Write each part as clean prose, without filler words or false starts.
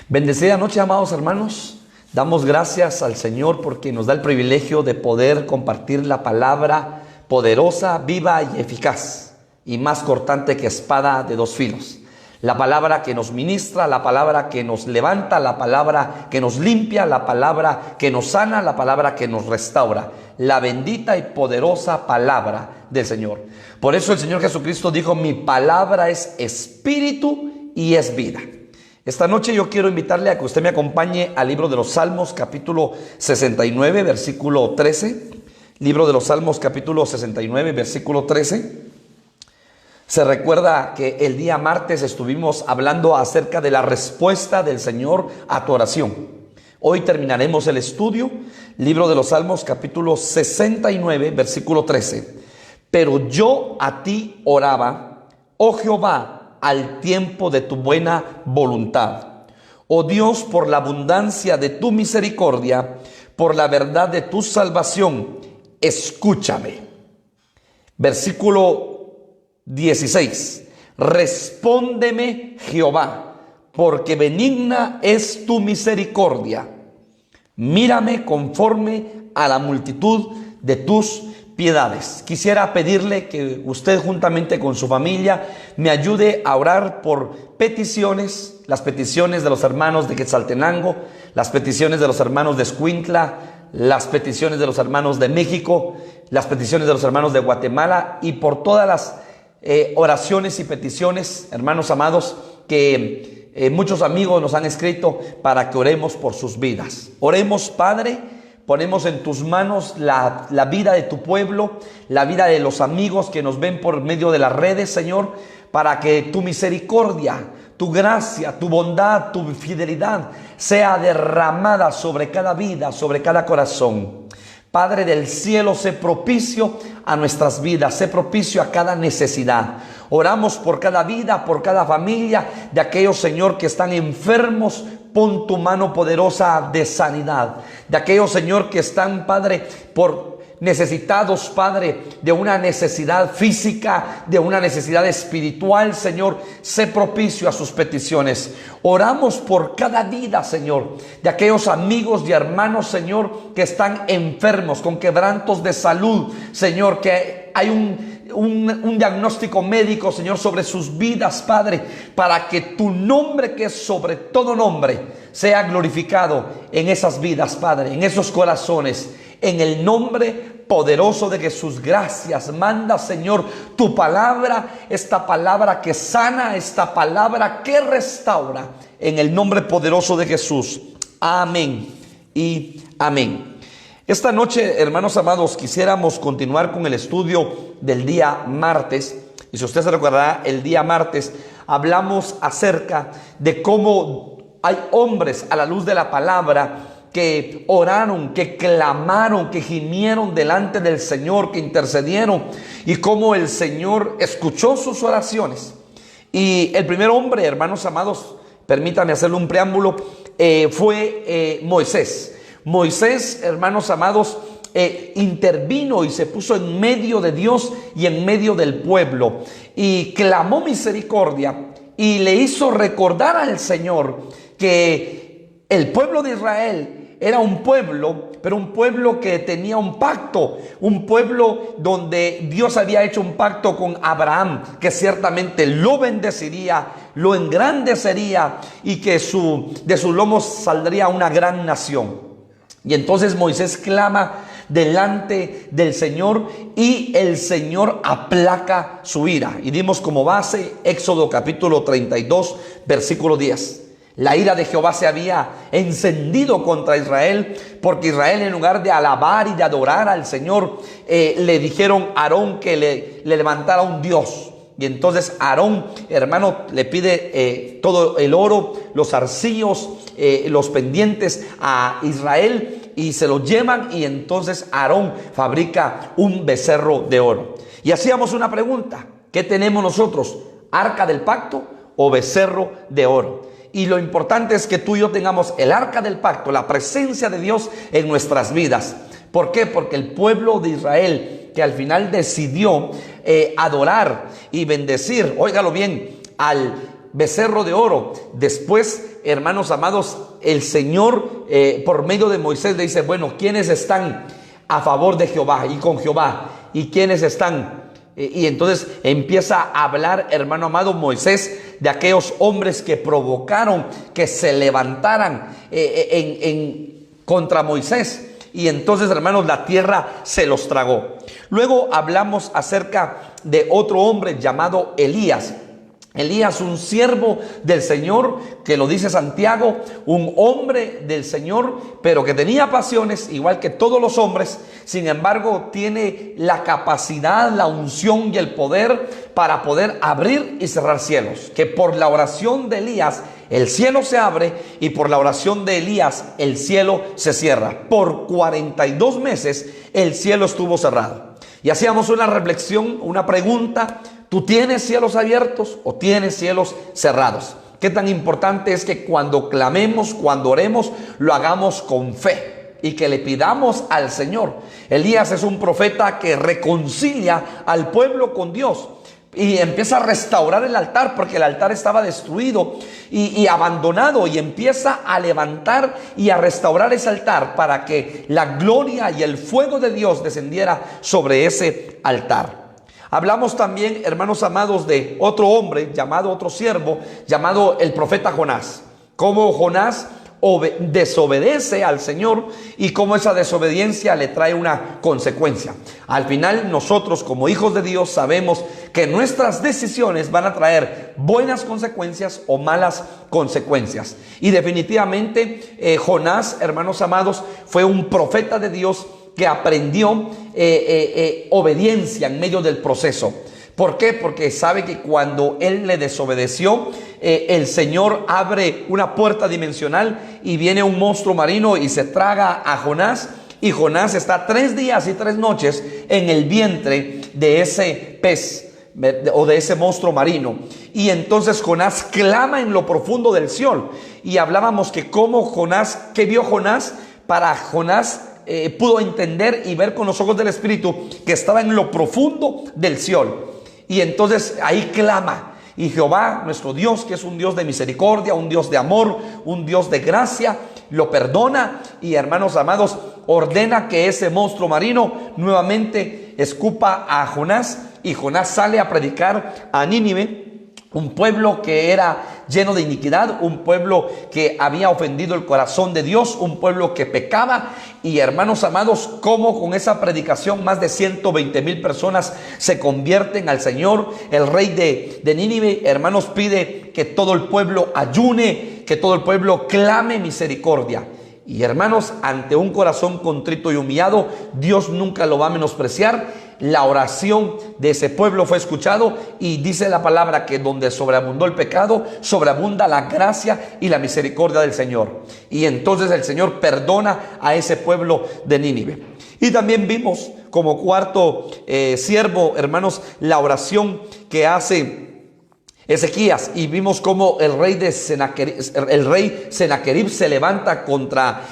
Bendecida noche, amados hermanos. Damos gracias al Señor porque nos da el privilegio de poder compartir la palabra poderosa, viva y eficaz, y más cortante que espada de dos filos. La palabra que nos ministra, la palabra que nos levanta, la palabra que nos limpia, la palabra que nos sana, la palabra que nos restaura. La bendita y poderosa palabra del Señor. Por eso el Señor Jesucristo dijo: mi palabra es espíritu y es vida. Esta noche yo quiero invitarle a que usted me acompañe al libro de los Salmos, capítulo 69, versículo 13. Libro de los Salmos, capítulo 69, versículo 13. Se recuerda que el día martes estuvimos hablando acerca de la respuesta del Señor a tu oración. Hoy terminaremos el estudio. Libro de los Salmos, capítulo 69, versículo 13. Pero yo a ti oraba, oh Jehová, al tiempo de tu buena voluntad. Oh Dios, por la abundancia de tu misericordia, por la verdad de tu salvación, escúchame. Versículo 16. Respóndeme, Jehová, porque benigna es tu misericordia. Mírame conforme a la multitud de tus piedades. Quisiera pedirle que usted, juntamente con su familia, me ayude a orar por peticiones, las peticiones de los hermanos de Quetzaltenango, las peticiones de los hermanos de Escuintla, las peticiones de los hermanos de México, las peticiones de los hermanos de Guatemala, y por todas las oraciones y peticiones, hermanos amados, que muchos amigos nos han escrito para que oremos por sus vidas. Oremos, Padre. Ponemos en tus manos la vida de tu pueblo, la vida de los amigos que nos ven por medio de las redes, Señor, para que tu misericordia, tu gracia, tu bondad, tu fidelidad sea derramada sobre cada vida, sobre cada corazón. Padre del cielo, sé propicio a nuestras vidas, sé propicio a cada necesidad. Oramos por cada vida, por cada familia, de aquellos, Señor, que están enfermos. Pon tu mano poderosa de sanidad. De aquellos, Señor, que están, Padre, por necesitados, Padre, de una necesidad física, de una necesidad espiritual, Señor, sé propicio a sus peticiones. Oramos por cada vida, Señor, de aquellos amigos y hermanos, Señor, que están enfermos, con quebrantos de salud, Señor, que hay un diagnóstico médico, Señor, sobre sus vidas, Padre, para que tu nombre, que es sobre todo nombre, sea glorificado en esas vidas, Padre, en esos corazones, en el nombre poderoso de Jesús. Gracias. Manda, Señor, tu palabra, esta palabra que sana, esta palabra que restaura, en el nombre poderoso de Jesús. Amén y amén. Esta noche, hermanos amados, quisiéramos continuar con el estudio del día martes. Y si usted se recordará, el día martes hablamos acerca de cómo hay hombres a la luz de la palabra que oraron, que clamaron, que gimieron delante del Señor, que intercedieron, y cómo el Señor escuchó sus oraciones. Y el primer hombre, hermanos amados, permítame hacerle un preámbulo, fue Moisés. Moisés, hermanos amados, intervino y se puso en medio de Dios y en medio del pueblo, y clamó misericordia y le hizo recordar al Señor que el pueblo de Israel era un pueblo, pero un pueblo que tenía un pacto, un pueblo donde Dios había hecho un pacto con Abraham, que ciertamente lo bendeciría, lo engrandecería, y que de sus lomos saldría una gran nación. Y entonces Moisés clama delante del Señor, y el Señor aplaca su ira. Y dimos como base Éxodo capítulo 32, versículo 10. La ira de Jehová se había encendido contra Israel, porque Israel, en lugar de alabar y de adorar al Señor, le dijeron a Aarón que le levantara un Dios. Y entonces Aarón, hermano, le pide todo el oro, los arcillos, los pendientes a Israel, y se lo llevan, y entonces Aarón fabrica un becerro de oro. Y hacíamos una pregunta: ¿qué tenemos nosotros? ¿Arca del pacto o becerro de oro? Y lo importante es que tú y yo tengamos el arca del pacto, la presencia de Dios en nuestras vidas. ¿Por qué? Porque el pueblo de Israel, que al final decidió adorar y bendecir, óigalo bien, al becerro de oro. Después, hermanos amados, el Señor por medio de Moisés le dice, bueno, ¿quiénes están a favor de Jehová y con Jehová? ¿Y quiénes están? Y entonces empieza a hablar, hermano amado, Moisés, de aquellos hombres que provocaron que se levantaran contra Moisés. Y entonces, hermanos, la tierra se los tragó. Luego hablamos acerca de otro hombre llamado Elías. Elías, un siervo del Señor, que lo dice Santiago, un hombre del Señor, pero que tenía pasiones, igual que todos los hombres. Sin embargo, tiene la capacidad, la unción y el poder para poder abrir y cerrar cielos. Que por la oración de Elías, el cielo se abre, y por la oración de Elías, el cielo se cierra. Por 42 meses, el cielo estuvo cerrado. Y hacíamos una reflexión, una pregunta: ¿tú tienes cielos abiertos o tienes cielos cerrados? Qué tan importante es que cuando clamemos, cuando oremos, lo hagamos con fe y que le pidamos al Señor. Elías es un profeta que reconcilia al pueblo con Dios y empieza a restaurar el altar, porque el altar estaba destruido y abandonado, y empieza a levantar y a restaurar ese altar para que la gloria y el fuego de Dios descendiera sobre ese altar. Hablamos también, hermanos amados, de otro hombre llamado, otro siervo llamado el profeta Jonás. Cómo Jonás desobedece al Señor y cómo esa desobediencia le trae una consecuencia. Al final, nosotros como hijos de Dios sabemos que nuestras decisiones van a traer buenas consecuencias o malas consecuencias. Y definitivamente Jonás, hermanos amados, fue un profeta de Dios que aprendió obediencia en medio del proceso. ¿Por qué? Porque sabe que cuando él le desobedeció, el Señor abre una puerta dimensional y viene un monstruo marino y se traga a Jonás. Y Jonás está 3 días y 3 noches en el vientre de ese pez o de ese monstruo marino. Y entonces Jonás clama en lo profundo del Seol. Y hablábamos que cómo Jonás, ¿qué vio Jonás? Para Jonás pudo entender y ver con los ojos del Espíritu que estaba en lo profundo del Seol. Y entonces ahí clama. Y Jehová, nuestro Dios, que es un Dios de misericordia, un Dios de amor, un Dios de gracia, lo perdona. Y hermanos amados, ordena que ese monstruo marino nuevamente escupa a Jonás. Y Jonás sale a predicar a Nínive, un pueblo que era lleno de iniquidad, un pueblo que había ofendido el corazón de Dios, un pueblo que pecaba. Y hermanos amados, cómo con esa predicación más de 120,000 personas se convierten al Señor. El rey de Nínive, hermanos, pide que todo el pueblo ayune, que todo el pueblo clame misericordia. Y hermanos, ante un corazón contrito y humillado, Dios nunca lo va a menospreciar. La oración de ese pueblo fue escuchado, y dice la palabra que donde sobreabundó el pecado, sobreabunda la gracia y la misericordia del Señor. Y entonces el Señor perdona a ese pueblo de Nínive. Y también vimos como cuarto siervo, hermanos, la oración que hace Ezequías, y vimos cómo el rey Senaquerib se levanta contra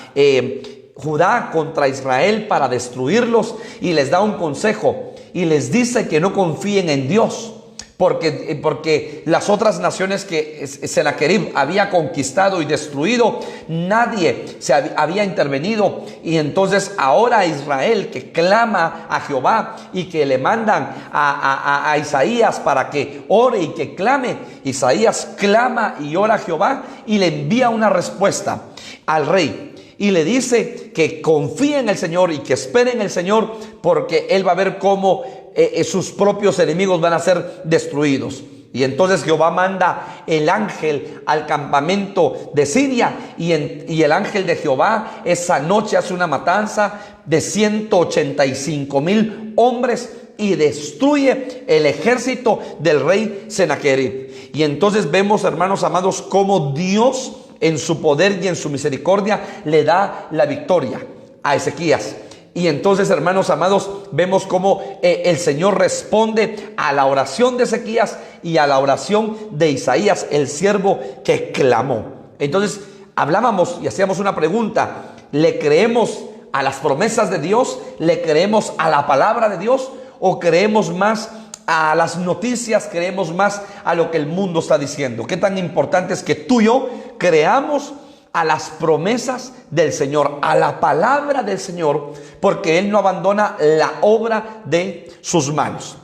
Judá, contra Israel, para destruirlos, y les da un consejo y les dice que no confíen en Dios, porque las otras naciones que Senaquerib había conquistado y destruido, nadie se había intervenido. Y entonces ahora Israel, que clama a Jehová y que le mandan a Isaías para que ore y que clame, Isaías clama y ora a Jehová y le envía una respuesta al rey. Y le dice que confíe en el Señor y que espere en el Señor, porque él va a ver cómo sus propios enemigos van a ser destruidos. Y entonces Jehová manda el ángel al campamento de Siria, y el ángel de Jehová esa noche hace una matanza de 185,000 hombres y destruye el ejército del rey Senaquerib. Y entonces vemos, hermanos amados, cómo Dios en su poder y en su misericordia le da la victoria a Ezequías. Y entonces, hermanos amados, vemos cómo el Señor responde a la oración de Ezequías y a la oración de Isaías, el siervo que clamó. Entonces hablábamos y hacíamos una pregunta: ¿le creemos a las promesas de Dios? ¿Le creemos a la palabra de Dios? ¿O creemos más a las noticias, creemos más a lo que el mundo está diciendo. Qué tan importante es que tú y yo creamos a las promesas del Señor, a la palabra del Señor, porque Él no abandona la obra de sus manos.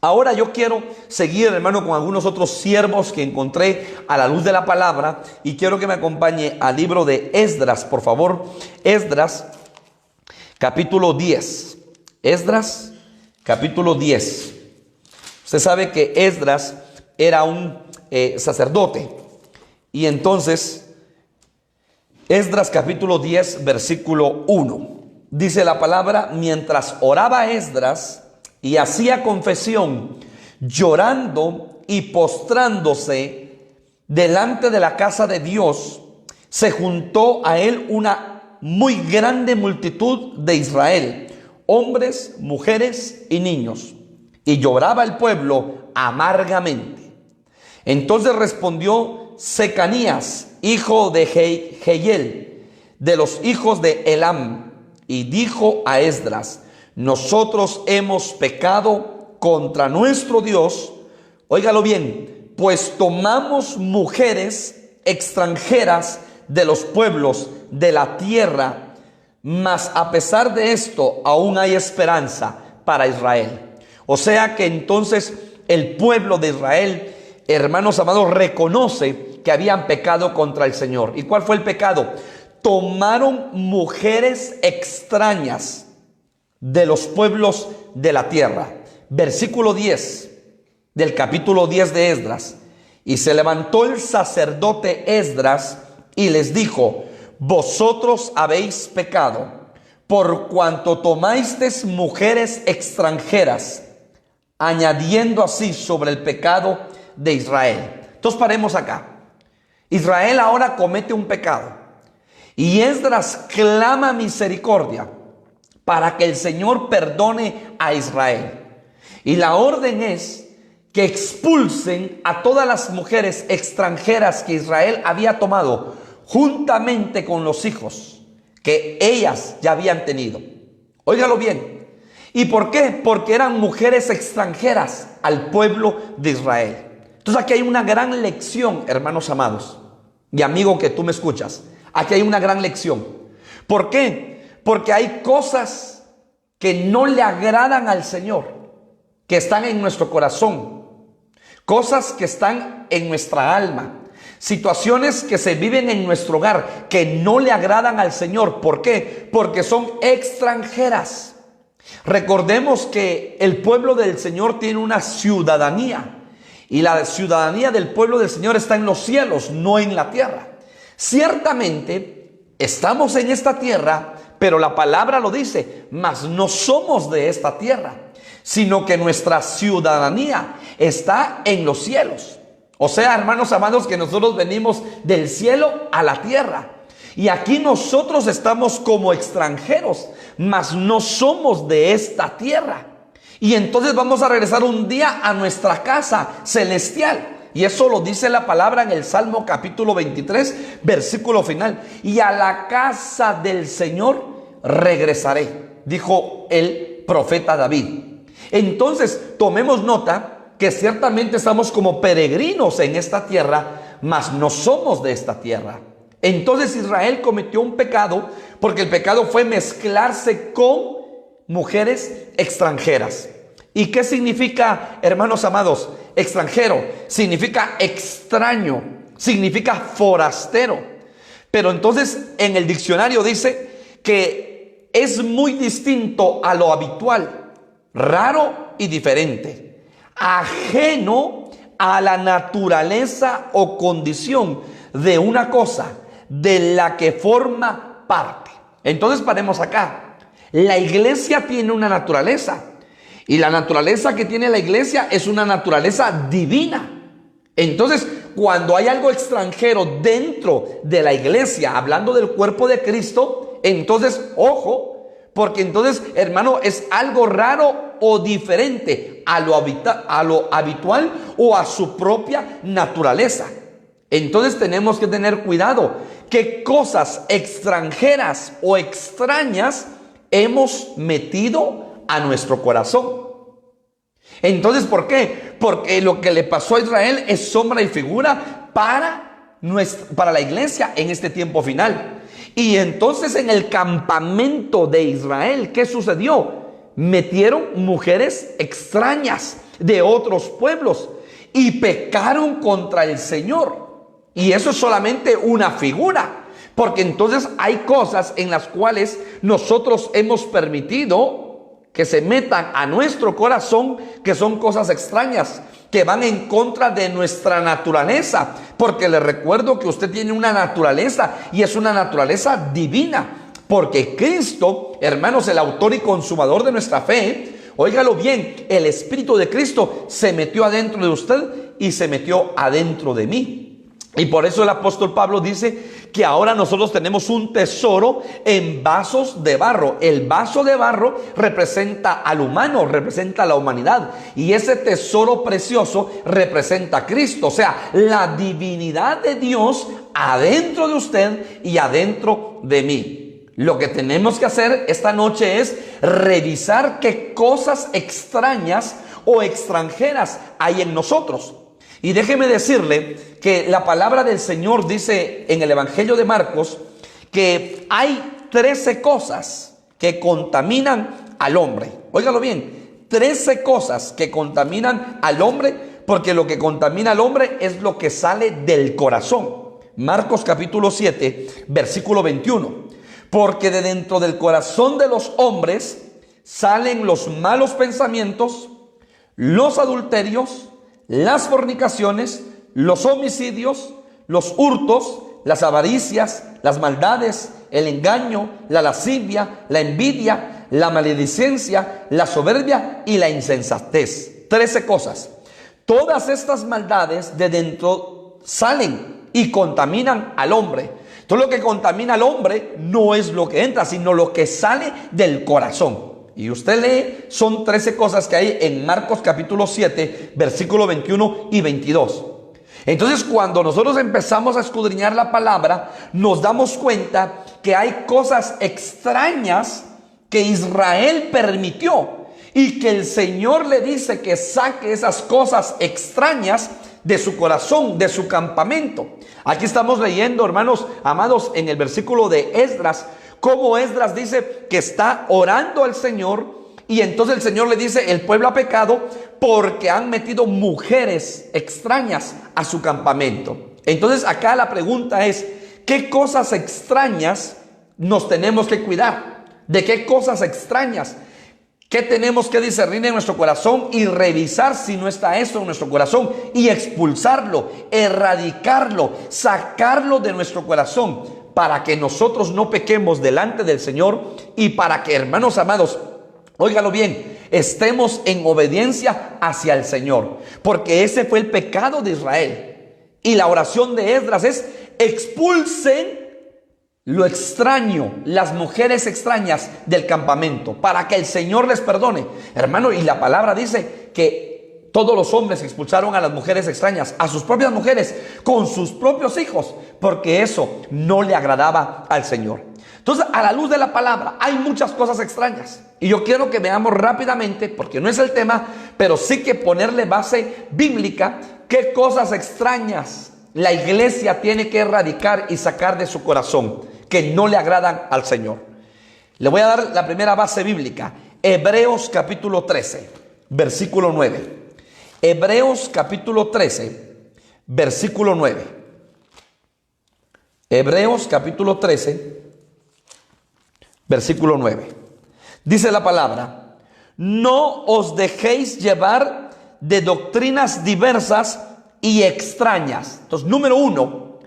Ahora yo quiero seguir, hermano, con algunos otros siervos que encontré a la luz de la palabra, y quiero que me acompañe al libro de Esdras, por favor. Esdras, capítulo 10. Esdras, capítulo 10. Usted sabe que Esdras era un sacerdote, y entonces Esdras capítulo 10 versículo 1 dice la palabra: mientras oraba Esdras y hacía confesión, llorando y postrándose delante de la casa de Dios, se juntó a él una muy grande multitud de Israel, hombres, mujeres y niños, y lloraba el pueblo amargamente. Entonces respondió Secanías, hijo de Jehiel, de los hijos de Elam, y dijo a Esdras: nosotros hemos pecado contra nuestro Dios, óigalo bien, pues tomamos mujeres extranjeras de los pueblos de la tierra, mas a pesar de esto aún hay esperanza para Israel. O sea que entonces el pueblo de Israel, hermanos amados, reconoce que habían pecado contra el Señor. ¿Y cuál fue el pecado? Tomaron mujeres extrañas de los pueblos de la tierra. Versículo 10 del capítulo 10 de Esdras. Y se levantó el sacerdote Esdras y les dijo: vosotros habéis pecado, por cuanto tomasteis mujeres extranjeras, añadiendo así sobre el pecado de Israel. Entonces paremos acá. Israel ahora comete un pecado, y Esdras clama misericordia para que el Señor perdone a Israel. Y la orden es que expulsen a todas las mujeres extranjeras que Israel había tomado, juntamente con los hijos que ellas ya habían tenido. Óigalo bien. ¿Y por qué? Porque eran mujeres extranjeras al pueblo de Israel. Entonces aquí hay una gran lección, hermanos amados y amigo que tú me escuchas. Aquí hay una gran lección. ¿Por qué? Porque hay cosas que no le agradan al Señor, que están en nuestro corazón, cosas que están en nuestra alma, situaciones que se viven en nuestro hogar que no le agradan al Señor. ¿Por qué? Porque son extranjeras. Recordemos que el pueblo del Señor tiene una ciudadanía, y la ciudadanía del pueblo del Señor está en los cielos, no en la tierra. Ciertamente estamos en esta tierra, pero la palabra lo dice, mas no somos de esta tierra, sino que nuestra ciudadanía está en los cielos. O sea, hermanos amados, que nosotros venimos del cielo a la tierra, y aquí nosotros estamos como extranjeros, mas no somos de esta tierra. Y entonces vamos a regresar un día a nuestra casa celestial. Y eso lo dice la palabra en el Salmo capítulo 23, versículo final. Y a la casa del Señor regresaré, dijo el profeta David. Entonces tomemos nota que ciertamente estamos como peregrinos en esta tierra, mas no somos de esta tierra. Entonces Israel cometió un pecado, porque el pecado fue mezclarse con mujeres extranjeras. ¿Y qué significa, hermanos amados? Extranjero significa extraño, significa forastero. Pero entonces en el diccionario dice que es muy distinto a lo habitual, raro y diferente, ajeno a la naturaleza o condición de una cosa de la que forma parte. Entonces paremos acá. La iglesia tiene una naturaleza, y la naturaleza que tiene la iglesia es una naturaleza divina. Entonces, cuando hay algo extranjero dentro de la iglesia, hablando del cuerpo de Cristo, entonces, ojo, porque entonces, hermano, es algo raro o diferente a lo habitual o a su propia naturaleza. Entonces tenemos que tener cuidado qué cosas extranjeras o extrañas hemos metido a nuestro corazón. Entonces, ¿por qué? Porque lo que le pasó a Israel es sombra y figura para la iglesia en este tiempo final. Y entonces en el campamento de Israel, ¿qué sucedió? Metieron mujeres extrañas de otros pueblos y pecaron contra el Señor. Y eso es solamente una figura, porque entonces hay cosas en las cuales nosotros hemos permitido que se metan a nuestro corazón, que son cosas extrañas, que van en contra de nuestra naturaleza. Porque le recuerdo que usted tiene una naturaleza, y es una naturaleza divina. Porque Cristo, hermanos, el autor y consumador de nuestra fe, óigalo bien, el Espíritu de Cristo se metió adentro de usted y se metió adentro de mí. Y por eso el apóstol Pablo dice que ahora nosotros tenemos un tesoro en vasos de barro. El vaso de barro representa al humano, representa a la humanidad. Y ese tesoro precioso representa a Cristo. O sea, la divinidad de Dios adentro de usted y adentro de mí. Lo que tenemos que hacer esta noche es revisar qué cosas extrañas o extranjeras hay en nosotros. Y déjeme decirle que la palabra del Señor dice en el Evangelio de Marcos que hay 13 cosas que contaminan al hombre. Óigalo bien, 13 cosas que contaminan al hombre, porque lo que contamina al hombre es lo que sale del corazón. Marcos capítulo 7, versículo 21. Porque de dentro del corazón de los hombres salen los malos pensamientos, los adulterios, las fornicaciones, los homicidios, los hurtos, las avaricias, las maldades, el engaño, la lascivia, la envidia, la maledicencia, la soberbia y la insensatez. 13 cosas. Todas estas maldades de dentro salen y contaminan al hombre. Todo lo que contamina al hombre no es lo que entra, sino lo que sale del corazón. Y usted lee, son 13 cosas que hay en Marcos capítulo 7, versículo 21 y 22. Entonces, cuando nosotros empezamos a escudriñar la palabra, nos damos cuenta que hay cosas extrañas que Israel permitió y que el Señor le dice que saque esas cosas extrañas de su corazón, de su campamento. Aquí estamos leyendo, hermanos amados, en el versículo de Esdras, como Esdras dice que está orando al Señor, y entonces el Señor le dice: el pueblo ha pecado porque han metido mujeres extrañas a su campamento. Entonces acá la pregunta es: ¿qué cosas extrañas nos tenemos que cuidar? ¿De qué cosas extrañas? ¿Qué tenemos que discernir en nuestro corazón y revisar si no está eso en nuestro corazón y expulsarlo, erradicarlo, sacarlo de nuestro corazón, para que nosotros no pequemos delante del Señor y para que, hermanos amados, óigalo bien, estemos en obediencia hacia el Señor? Porque ese fue el pecado de Israel. Y la oración de Esdras es: expulsen lo extraño, las mujeres extrañas del campamento, para que el Señor les perdone. Hermano, y la palabra dice que todos los hombres expulsaron a las mujeres extrañas, a sus propias mujeres, con sus propios hijos, porque eso no le agradaba al Señor. Entonces, a la luz de la palabra, hay muchas cosas extrañas. Y yo quiero que veamos rápidamente, porque no es el tema, pero sí que ponerle base bíblica, qué cosas extrañas la iglesia tiene que erradicar y sacar de su corazón, que no le agradan al Señor. Le voy a dar la primera base bíblica. Hebreos capítulo 13, versículo 9. Hebreos capítulo 13, versículo 9. Hebreos capítulo 13, versículo 9. Dice la palabra: no os dejéis llevar de doctrinas diversas y extrañas. Entonces, número uno,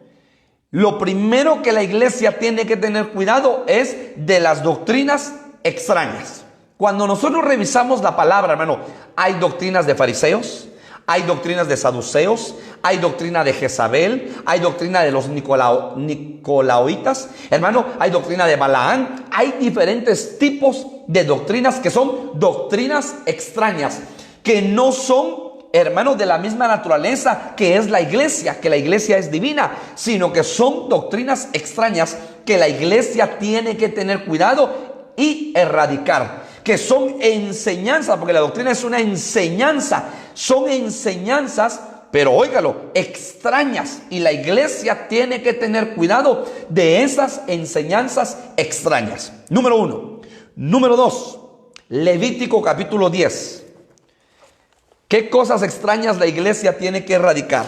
lo primero que la iglesia tiene que tener cuidado es de las doctrinas extrañas. Cuando nosotros revisamos la palabra, hermano, hay doctrinas de fariseos, hay doctrinas de saduceos, hay doctrina de Jezabel, hay doctrina de los nicolaoitas, hermano, hay doctrina de Balaán. Hay diferentes tipos de doctrinas que son doctrinas extrañas, que no son, hermanos, de la misma naturaleza que es la iglesia, que la iglesia es divina, sino que son doctrinas extrañas que la iglesia tiene que tener cuidado y erradicar. que son enseñanzas, porque la doctrina es una enseñanza, son enseñanzas, pero óigalo, extrañas, y la iglesia tiene que tener cuidado de esas enseñanzas extrañas. Número 1. Número 2, Levítico capítulo 10. ¿Qué cosas extrañas la iglesia tiene que erradicar?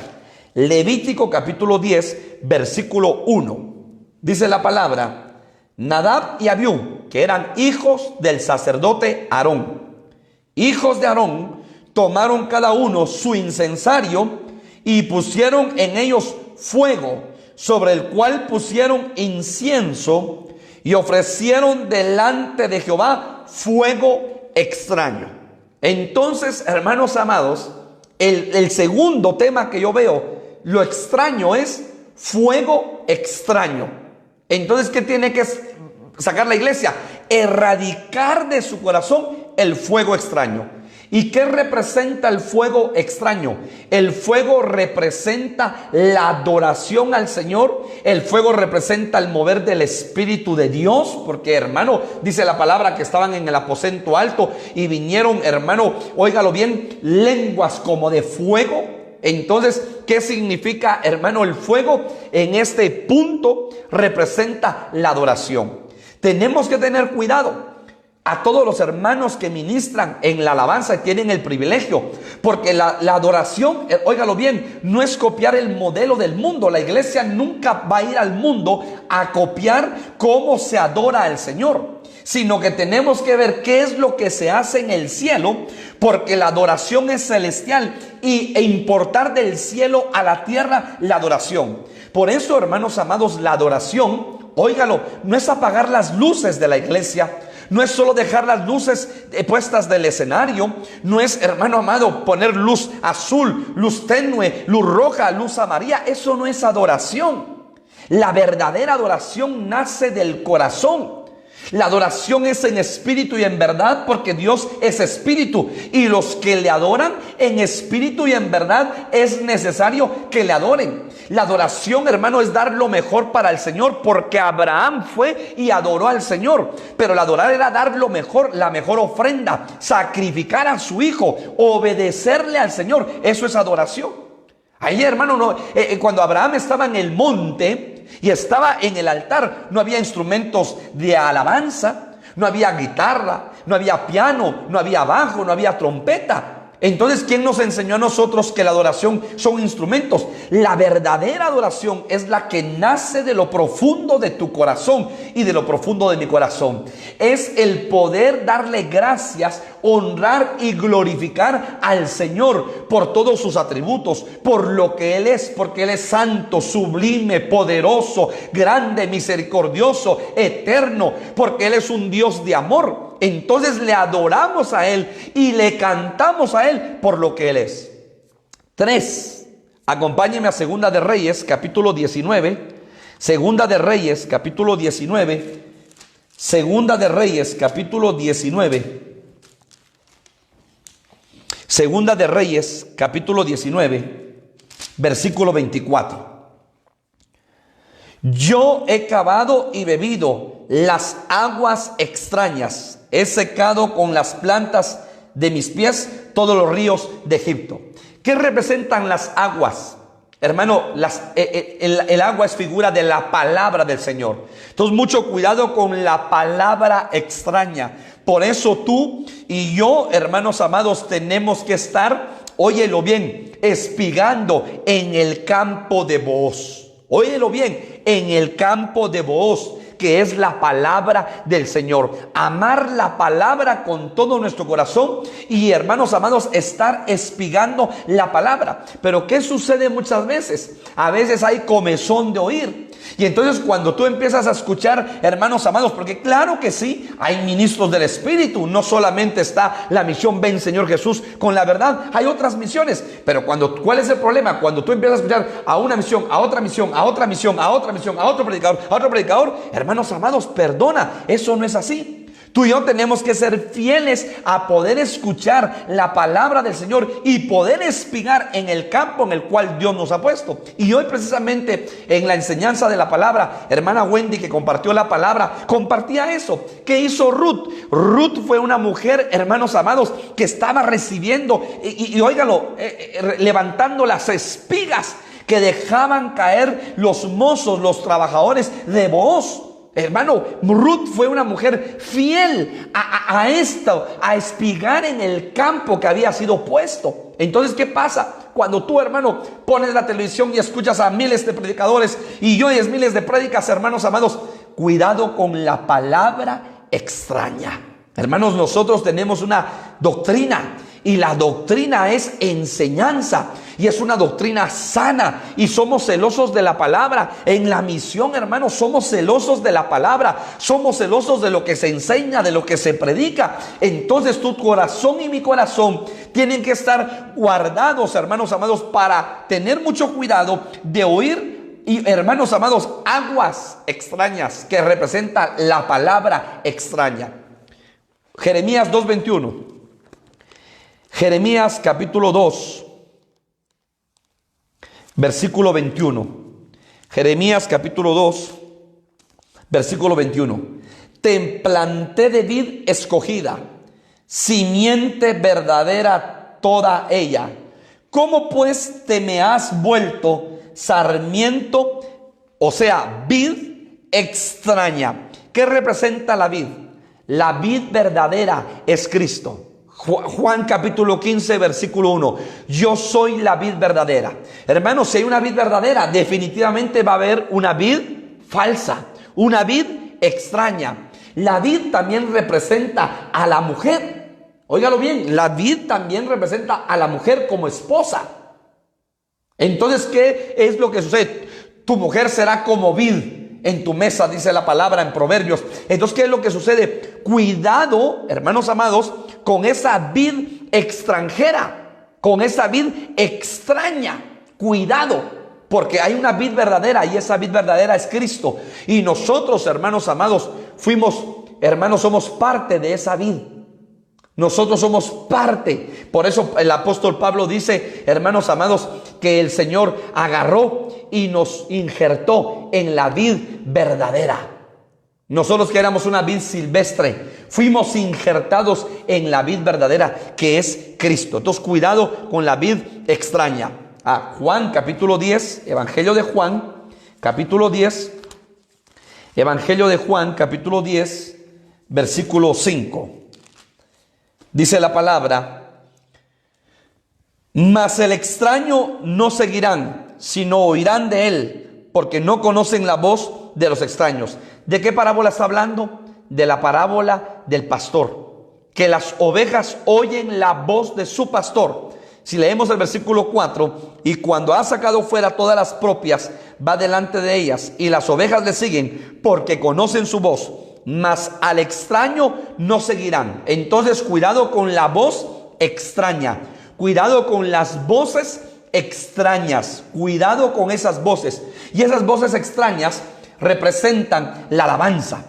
Levítico capítulo 10, versículo 1. Dice la palabra: Nadab y Abiú, que eran hijos del sacerdote Aarón, hijos de Aarón, tomaron cada uno su incensario y pusieron en ellos fuego, sobre el cual pusieron incienso, y ofrecieron delante de Jehová fuego extraño. Entonces, hermanos amados, el segundo tema que yo veo, lo extraño, es fuego extraño. Entonces, ¿qué tiene que sacar la iglesia? Erradicar de su corazón el fuego extraño. ¿Y qué representa el fuego extraño? El fuego representa la adoración al Señor. El fuego representa el mover del Espíritu de Dios. Porque, hermano, dice la palabra que estaban en el aposento alto y vinieron, hermano, óigalo bien, lenguas como de fuego. Entonces, ¿qué significa, hermano, el fuego? En este punto representa la adoración. Tenemos que tener cuidado a todos los hermanos que ministran en la alabanza y tienen el privilegio, porque la adoración, óigalo bien, no es copiar el modelo del mundo. La iglesia nunca va a ir al mundo a copiar cómo se adora al Señor, sino que tenemos que ver qué es lo que se hace en el cielo, porque la adoración es celestial e importar del cielo a la tierra la adoración. Por eso, hermanos amados, la adoración, óigalo, no es apagar las luces de la iglesia, no es solo dejar las luces puestas del escenario, no es, hermano amado, poner luz azul, luz tenue, luz roja, luz amarilla. Eso no es adoración. La verdadera adoración nace del corazón. La adoración es en espíritu y en verdad, porque Dios es espíritu, y los que le adoran en espíritu y en verdad es necesario que le adoren. La adoración, hermano, es dar lo mejor para el Señor, porque Abraham fue y adoró al Señor. Pero la adorar era dar lo mejor, la mejor ofrenda, sacrificar a su hijo, obedecerle al Señor. Eso es adoración. Ahí, hermano, cuando Abraham estaba en el monte y estaba en el altar, no había instrumentos de alabanza, no había guitarra, no había piano, no había bajo, no había trompeta. Entonces, ¿quién nos enseñó a nosotros que la adoración son instrumentos? La verdadera adoración es la que nace de lo profundo de tu corazón y de lo profundo de mi corazón. Es el poder darle gracias, honrar y glorificar al Señor por todos sus atributos, por lo que Él es, porque Él es santo, sublime, poderoso, grande, misericordioso, eterno, porque Él es un Dios de amor. Entonces le adoramos a Él y le cantamos a Él por lo que Él es. 3. Acompáñenme a Segunda de Reyes, capítulo 19. Segunda de Reyes, capítulo 19. Segunda de Reyes, capítulo 19. Segunda de Reyes, capítulo 19, versículo 24. Yo he cavado y bebido las aguas extrañas, he secado con las plantas de mis pies todos los ríos de Egipto. ¿Qué representan las aguas? Hermano, el agua es figura de la palabra del Señor. Entonces, mucho cuidado con la palabra extraña. Por eso tú y yo, hermanos amados, tenemos que estar, óyelo bien, espigando en el campo de Booz. Óyelo bien, en el campo de Booz, que es la palabra del Señor. Amar la palabra con todo nuestro corazón y, hermanos amados, estar espigando la palabra. Pero ¿qué sucede muchas veces? A veces hay comezón de oír. Y entonces cuando tú empiezas a escuchar, hermanos amados, porque claro que sí, hay ministros del Espíritu, no solamente está la misión Ven Señor Jesús con la verdad, hay otras misiones. Pero ¿cuál es el problema? Cuando tú empiezas a escuchar a una misión, a otra misión, a otra misión, a otra misión, a otro predicador, hermanos amados, perdona, eso no es así. Tú y yo tenemos que ser fieles a poder escuchar la palabra del Señor y poder espigar en el campo en el cual Dios nos ha puesto. Y hoy precisamente en la enseñanza de la palabra, hermana Wendy, que compartió la palabra, compartía eso. ¿Qué hizo Ruth? Ruth fue una mujer, hermanos amados, que estaba recibiendo y óigalo, levantando las espigas que dejaban caer los mozos, los trabajadores de Booz. Hermano, Ruth fue una mujer fiel a esto, a espigar en el campo que había sido puesto. Entonces, ¿qué pasa? Cuando tú, hermano, pones la televisión y escuchas a miles de predicadores y oyes miles de prédicas, hermanos amados, cuidado con la palabra extraña. Hermanos, nosotros tenemos una doctrina y la doctrina es enseñanza y es una doctrina sana y somos celosos de la palabra. En la misión, hermanos, somos celosos de la palabra, somos celosos de lo que se enseña, de lo que se predica. Entonces tu corazón y mi corazón tienen que estar guardados, hermanos amados, para tener mucho cuidado de oír, y hermanos amados, aguas extrañas que representa la palabra extraña. Jeremías 2:21. Jeremías capítulo 2, versículo 21. Jeremías capítulo 2, versículo 21. Te planté de vid escogida, simiente verdadera toda ella. ¿Cómo pues te me has vuelto sarmiento, o sea, vid extraña? ¿Qué representa la vid? La vid verdadera es Cristo. Juan capítulo 15 versículo 1. Yo soy la vid verdadera. Hermanos, si hay una vid verdadera, definitivamente va a haber una vid falsa, una vid extraña. La vid también representa a la mujer. Óigalo bien, la vid también representa a la mujer como esposa. Entonces, ¿qué es lo que sucede? Tu mujer será como vid en tu mesa, dice la palabra en Proverbios. Entonces, ¿qué es lo que sucede? Cuidado, hermanos amados, con esa vid extranjera, con esa vid extraña. Cuidado, porque hay una vid verdadera y esa vid verdadera es Cristo. Y nosotros, hermanos amados, somos parte de esa vid. Nosotros somos parte. Por eso el apóstol Pablo dice, hermanos amados, que el Señor agarró y nos injertó en la vid verdadera. Nosotros que éramos una vid silvestre, fuimos injertados en la vid verdadera, que es Cristo. Entonces, cuidado con la vid extraña. Juan capítulo 10, Evangelio de Juan, capítulo 10, Evangelio de Juan, capítulo 10, versículo 5. Dice la palabra: mas el extraño no seguirán, sino oirán de él, porque no conocen la voz de los extraños. ¿De qué parábola está hablando? De la parábola del pastor, que las ovejas oyen la voz de su pastor. Si leemos el versículo 4, y cuando ha sacado fuera todas las propias, va delante de ellas, y las ovejas le siguen, porque conocen su voz. Mas al extraño no seguirán. Entonces, cuidado con la voz extraña, cuidado con las voces extrañas, cuidado con esas voces. Y esas voces extrañas representan la alabanza.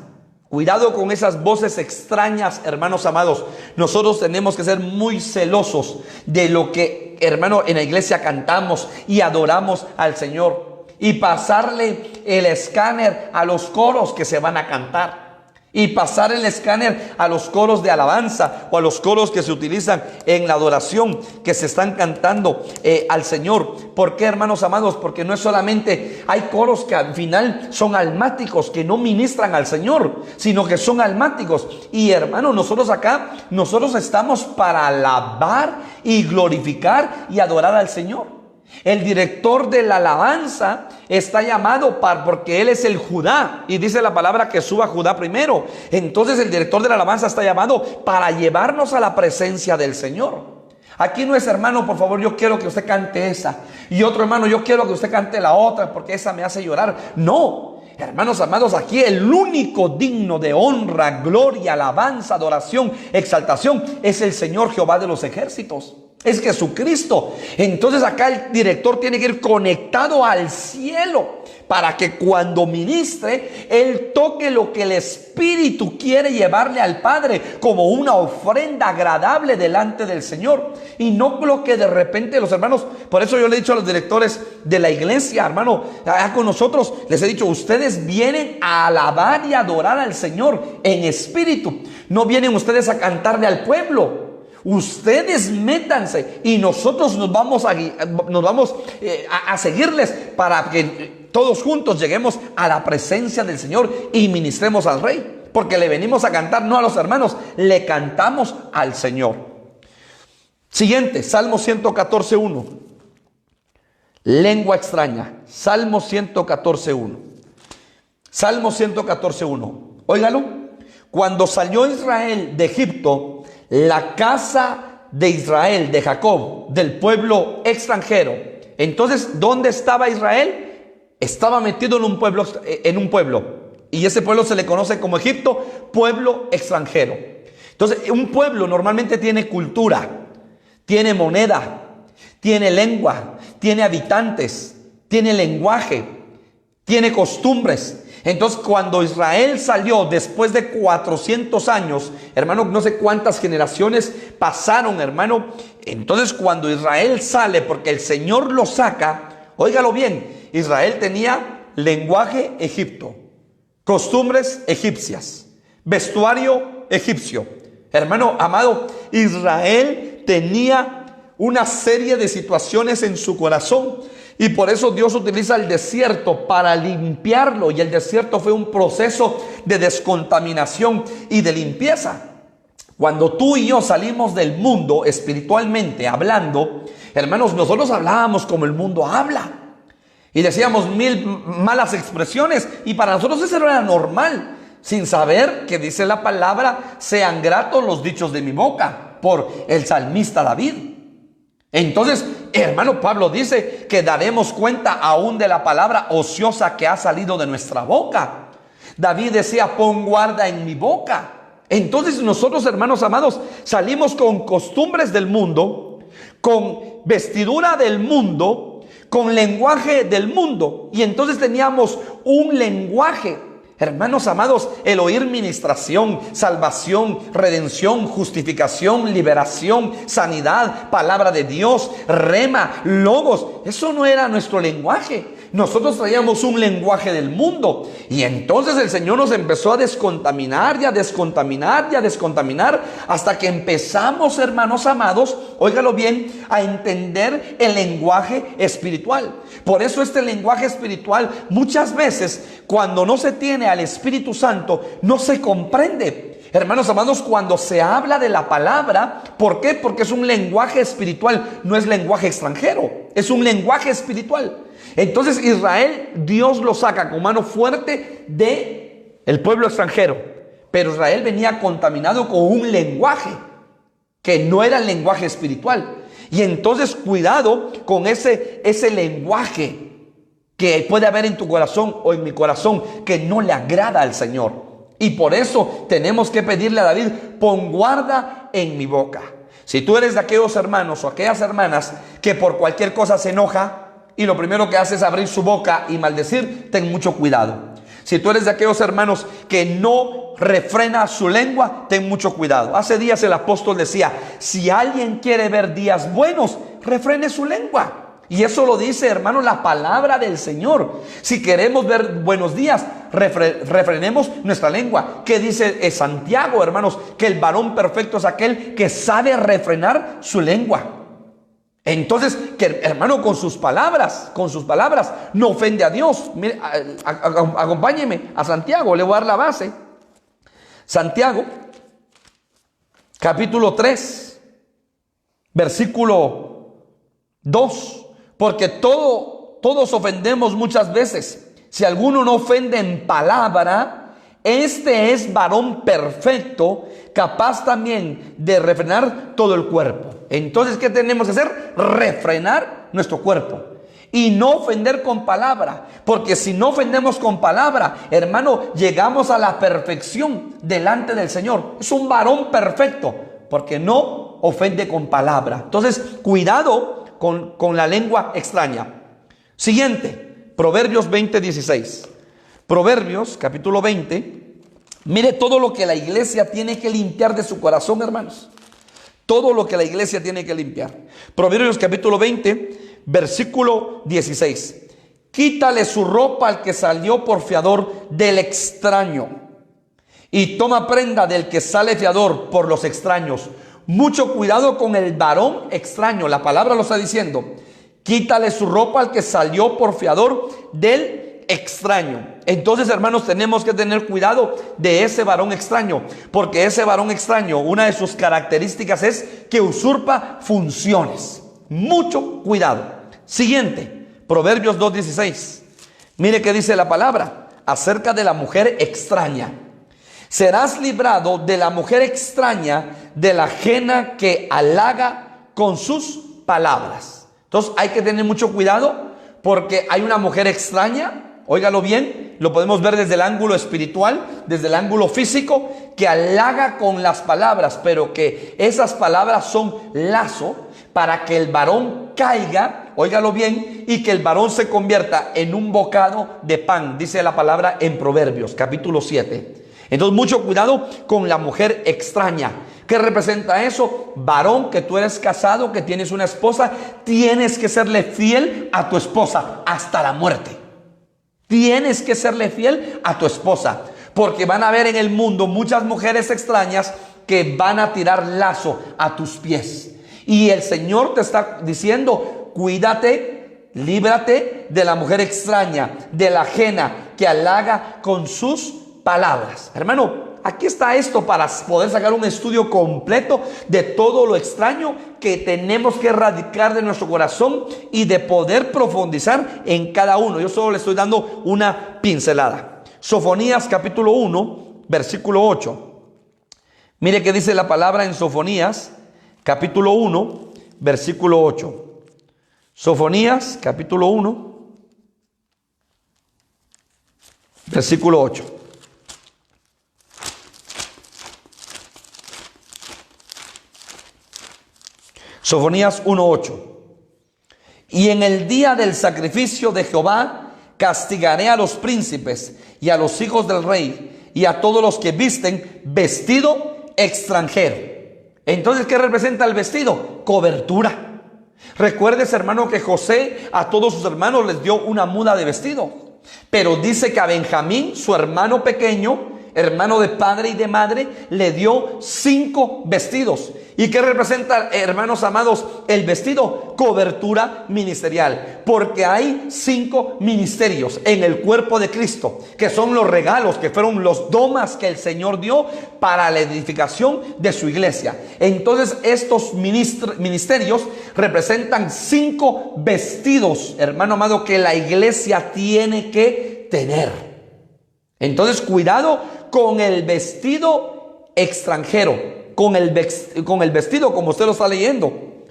Cuidado con esas voces extrañas, hermanos amados. Nosotros tenemos que ser muy celosos de lo que, hermano, en la iglesia cantamos y adoramos al Señor, y pasarle el escáner a los coros que se van a cantar, y pasar el escáner a los coros de alabanza o a los coros que se utilizan en la adoración, que se están cantando al Señor. ¿Por qué, hermanos amados? Porque no es solamente, hay coros que al final son almáticos, que no ministran al Señor, sino que son almáticos. Y hermanos, nosotros estamos para alabar y glorificar y adorar al Señor. El director de la alabanza está llamado porque él es el Judá, y dice la palabra que suba Judá primero. Entonces el director de la alabanza está llamado para llevarnos a la presencia del Señor. Aquí no es, hermano, por favor, yo quiero que usted cante esa, y otro hermano, yo quiero que usted cante la otra porque esa me hace llorar. No, hermanos amados, aquí el único digno de honra, gloria, alabanza, adoración, exaltación es el Señor Jehová de los ejércitos. es Jesucristo. Entonces acá el director tiene que ir conectado al cielo para que cuando ministre, él toque lo que el Espíritu quiere llevarle al Padre como una ofrenda agradable delante del Señor. Y no lo que de repente los hermanos, por eso yo le he dicho a los directores de la iglesia, hermano, acá con nosotros, les he dicho, ustedes vienen a alabar y adorar al Señor en espíritu. No vienen ustedes a cantarle al pueblo. Ustedes métanse y nosotros nos vamos a seguirles para que todos juntos lleguemos a la presencia del Señor y ministremos al Rey. Porque le venimos a cantar no a los hermanos, le cantamos al Señor. Siguiente, Salmo 114:1. Lengua extraña. Salmo 114:1. Salmo 114:1. Óigalo. Cuando salió Israel de Egipto, la casa de Israel, de Jacob, del pueblo extranjero. Entonces, ¿dónde estaba Israel? Estaba metido en un pueblo. Y ese pueblo se le conoce como Egipto, pueblo extranjero. Entonces, un pueblo normalmente tiene cultura, tiene moneda, tiene lengua, tiene habitantes, tiene lenguaje, tiene costumbres. Entonces, cuando Israel salió después de 400 años, hermano, no sé cuántas generaciones pasaron, hermano. Entonces, cuando Israel sale, porque el Señor lo saca, óigalo bien, Israel tenía lenguaje egipto, costumbres egipcias, vestuario egipcio. Hermano amado, Israel tenía una serie de situaciones en su corazón. Y por eso Dios utiliza el desierto para limpiarlo. Y el desierto fue un proceso de descontaminación y de limpieza. Cuando tú y yo salimos del mundo espiritualmente hablando, hermanos, nosotros hablábamos como el mundo habla. Y decíamos 1000 malas expresiones. Y para nosotros eso era normal. Sin saber que dice la palabra, sean gratos los dichos de mi boca. Por el salmista David. Entonces, hermano, Pablo dice que daremos cuenta aún de la palabra ociosa que ha salido de nuestra boca. David decía, pon guarda en mi boca. Entonces nosotros, hermanos amados, salimos con costumbres del mundo, con vestidura del mundo, con lenguaje del mundo. Y entonces teníamos un lenguaje. Hermanos amados, el oír ministración, salvación, redención, justificación, liberación, sanidad, palabra de Dios, rema, logos, eso no era nuestro lenguaje. Nosotros traíamos un lenguaje del mundo. Y entonces el Señor nos empezó a descontaminar y a descontaminar y a descontaminar hasta que empezamos, hermanos amados, óigalo bien, a entender el lenguaje espiritual. Por eso este lenguaje espiritual muchas veces cuando no se tiene al Espíritu Santo no se comprende. Hermanos amados, cuando se habla de la palabra, ¿por qué? Porque es un lenguaje espiritual, no es lenguaje extranjero, es un lenguaje espiritual. Entonces Israel, Dios lo saca con mano fuerte de el pueblo extranjero, pero Israel venía contaminado con un lenguaje que no era el lenguaje espiritual. Y entonces cuidado con ese lenguaje que puede haber en tu corazón o en mi corazón que no le agrada al Señor. Y por eso tenemos que pedirle a David, pon guarda en mi boca. Si tú eres de aquellos hermanos o aquellas hermanas que por cualquier cosa se enoja y lo primero que hace es abrir su boca y maldecir, ten mucho cuidado. Si tú eres de aquellos hermanos que no refrena su lengua, ten mucho cuidado. Hace días el apóstol decía, si alguien quiere ver días buenos, refrene su lengua. Y eso lo dice, hermano, la palabra del Señor. Si queremos ver buenos días, refrenemos nuestra lengua. ¿Qué dice Santiago, hermanos? Que el varón perfecto es aquel que sabe refrenar su lengua. Entonces, que hermano, con sus palabras, no ofende a Dios. Mire, acompáñeme a Santiago, le voy a dar la base. Santiago, capítulo 3, versículo 2. Porque todos ofendemos muchas veces. Si alguno no ofende en palabra, este es varón perfecto, capaz también de refrenar todo el cuerpo. Entonces, ¿qué tenemos que hacer? Refrenar nuestro cuerpo. Y no ofender con palabra. Porque si no ofendemos con palabra, hermano, llegamos a la perfección delante del Señor. Es un varón perfecto, porque no ofende con palabra. Entonces, cuidado con la lengua extraña. Siguiente, Proverbios 20:16. Proverbios, capítulo 20. Mire todo lo que la iglesia tiene que limpiar de su corazón, hermanos. Todo lo que la iglesia tiene que limpiar. Proverbios, capítulo 20, versículo 16. Quítale su ropa al que salió por fiador del extraño, y toma prenda del que sale fiador por los extraños. Mucho cuidado con el varón extraño. La palabra lo está diciendo. Quítale su ropa al que salió por fiador del extraño. Entonces, hermanos, tenemos que tener cuidado de ese varón extraño, porque ese varón extraño, una de sus características es que usurpa funciones. Mucho cuidado. Siguiente, Proverbios 2:16. Mire qué dice la palabra acerca de la mujer extraña. Serás librado de la mujer extraña, de la ajena que halaga con sus palabras. Entonces hay que tener mucho cuidado, porque hay una mujer extraña, óigalo bien, lo podemos ver desde el ángulo espiritual, desde el ángulo físico, que halaga con las palabras, pero que esas palabras son lazo para que el varón caiga, óigalo bien, y que el varón se convierta en un bocado de pan, dice la palabra en Proverbios, capítulo 7. Entonces, mucho cuidado con la mujer extraña. ¿Qué representa eso? Varón, que tú eres casado, que tienes una esposa, tienes que serle fiel a tu esposa hasta la muerte. Tienes que serle fiel a tu esposa, porque van a haber en el mundo muchas mujeres extrañas que van a tirar lazo a tus pies. Y el Señor te está diciendo, cuídate, líbrate de la mujer extraña, de la ajena que halaga con sus palabras. Hermano, aquí está esto para poder sacar un estudio completo de todo lo extraño que tenemos que erradicar de nuestro corazón y de poder profundizar en cada uno. Yo solo le estoy dando una pincelada. Sofonías capítulo 1, versículo 8. Mire qué dice la palabra en Sofonías capítulo 1, versículo 8. Sofonías capítulo 1, versículo 8. Sofonías 1:8. Y en el día del sacrificio de Jehová castigaré a los príncipes y a los hijos del rey y a todos los que visten vestido extranjero. Entonces, ¿qué representa el vestido? Cobertura. Recuerdes, hermano, que José a todos sus hermanos les dio una muda de vestido, pero dice que a Benjamín, su hermano pequeño, hermano de padre y de madre, le dio 5 vestidos. ¿Y qué representa, hermanos amados, el vestido? Cobertura ministerial. Porque hay 5 ministerios en el cuerpo de Cristo, que son los regalos, que fueron los domas que el Señor dio para la edificación de su iglesia. Entonces, estos ministerios representan 5 vestidos, hermano amado, que la iglesia tiene que tener. Entonces, cuidado con el vestido extranjero, con el vestido como usted lo está leyendo.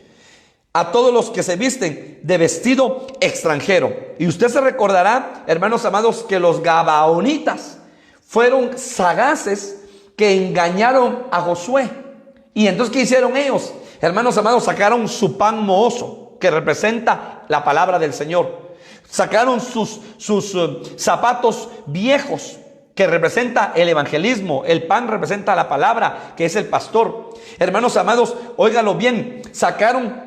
A todos los que se visten de vestido extranjero. Y usted se recordará, hermanos amados, que los gabaonitas fueron sagaces que engañaron a Josué. Y entonces, ¿qué hicieron ellos? Hermanos amados, sacaron su pan mohoso, que representa la palabra del Señor. Sacaron sus zapatos viejos, que representa el evangelismo. El pan representa la palabra, que es el pastor. Hermanos amados, óigalo bien, sacaron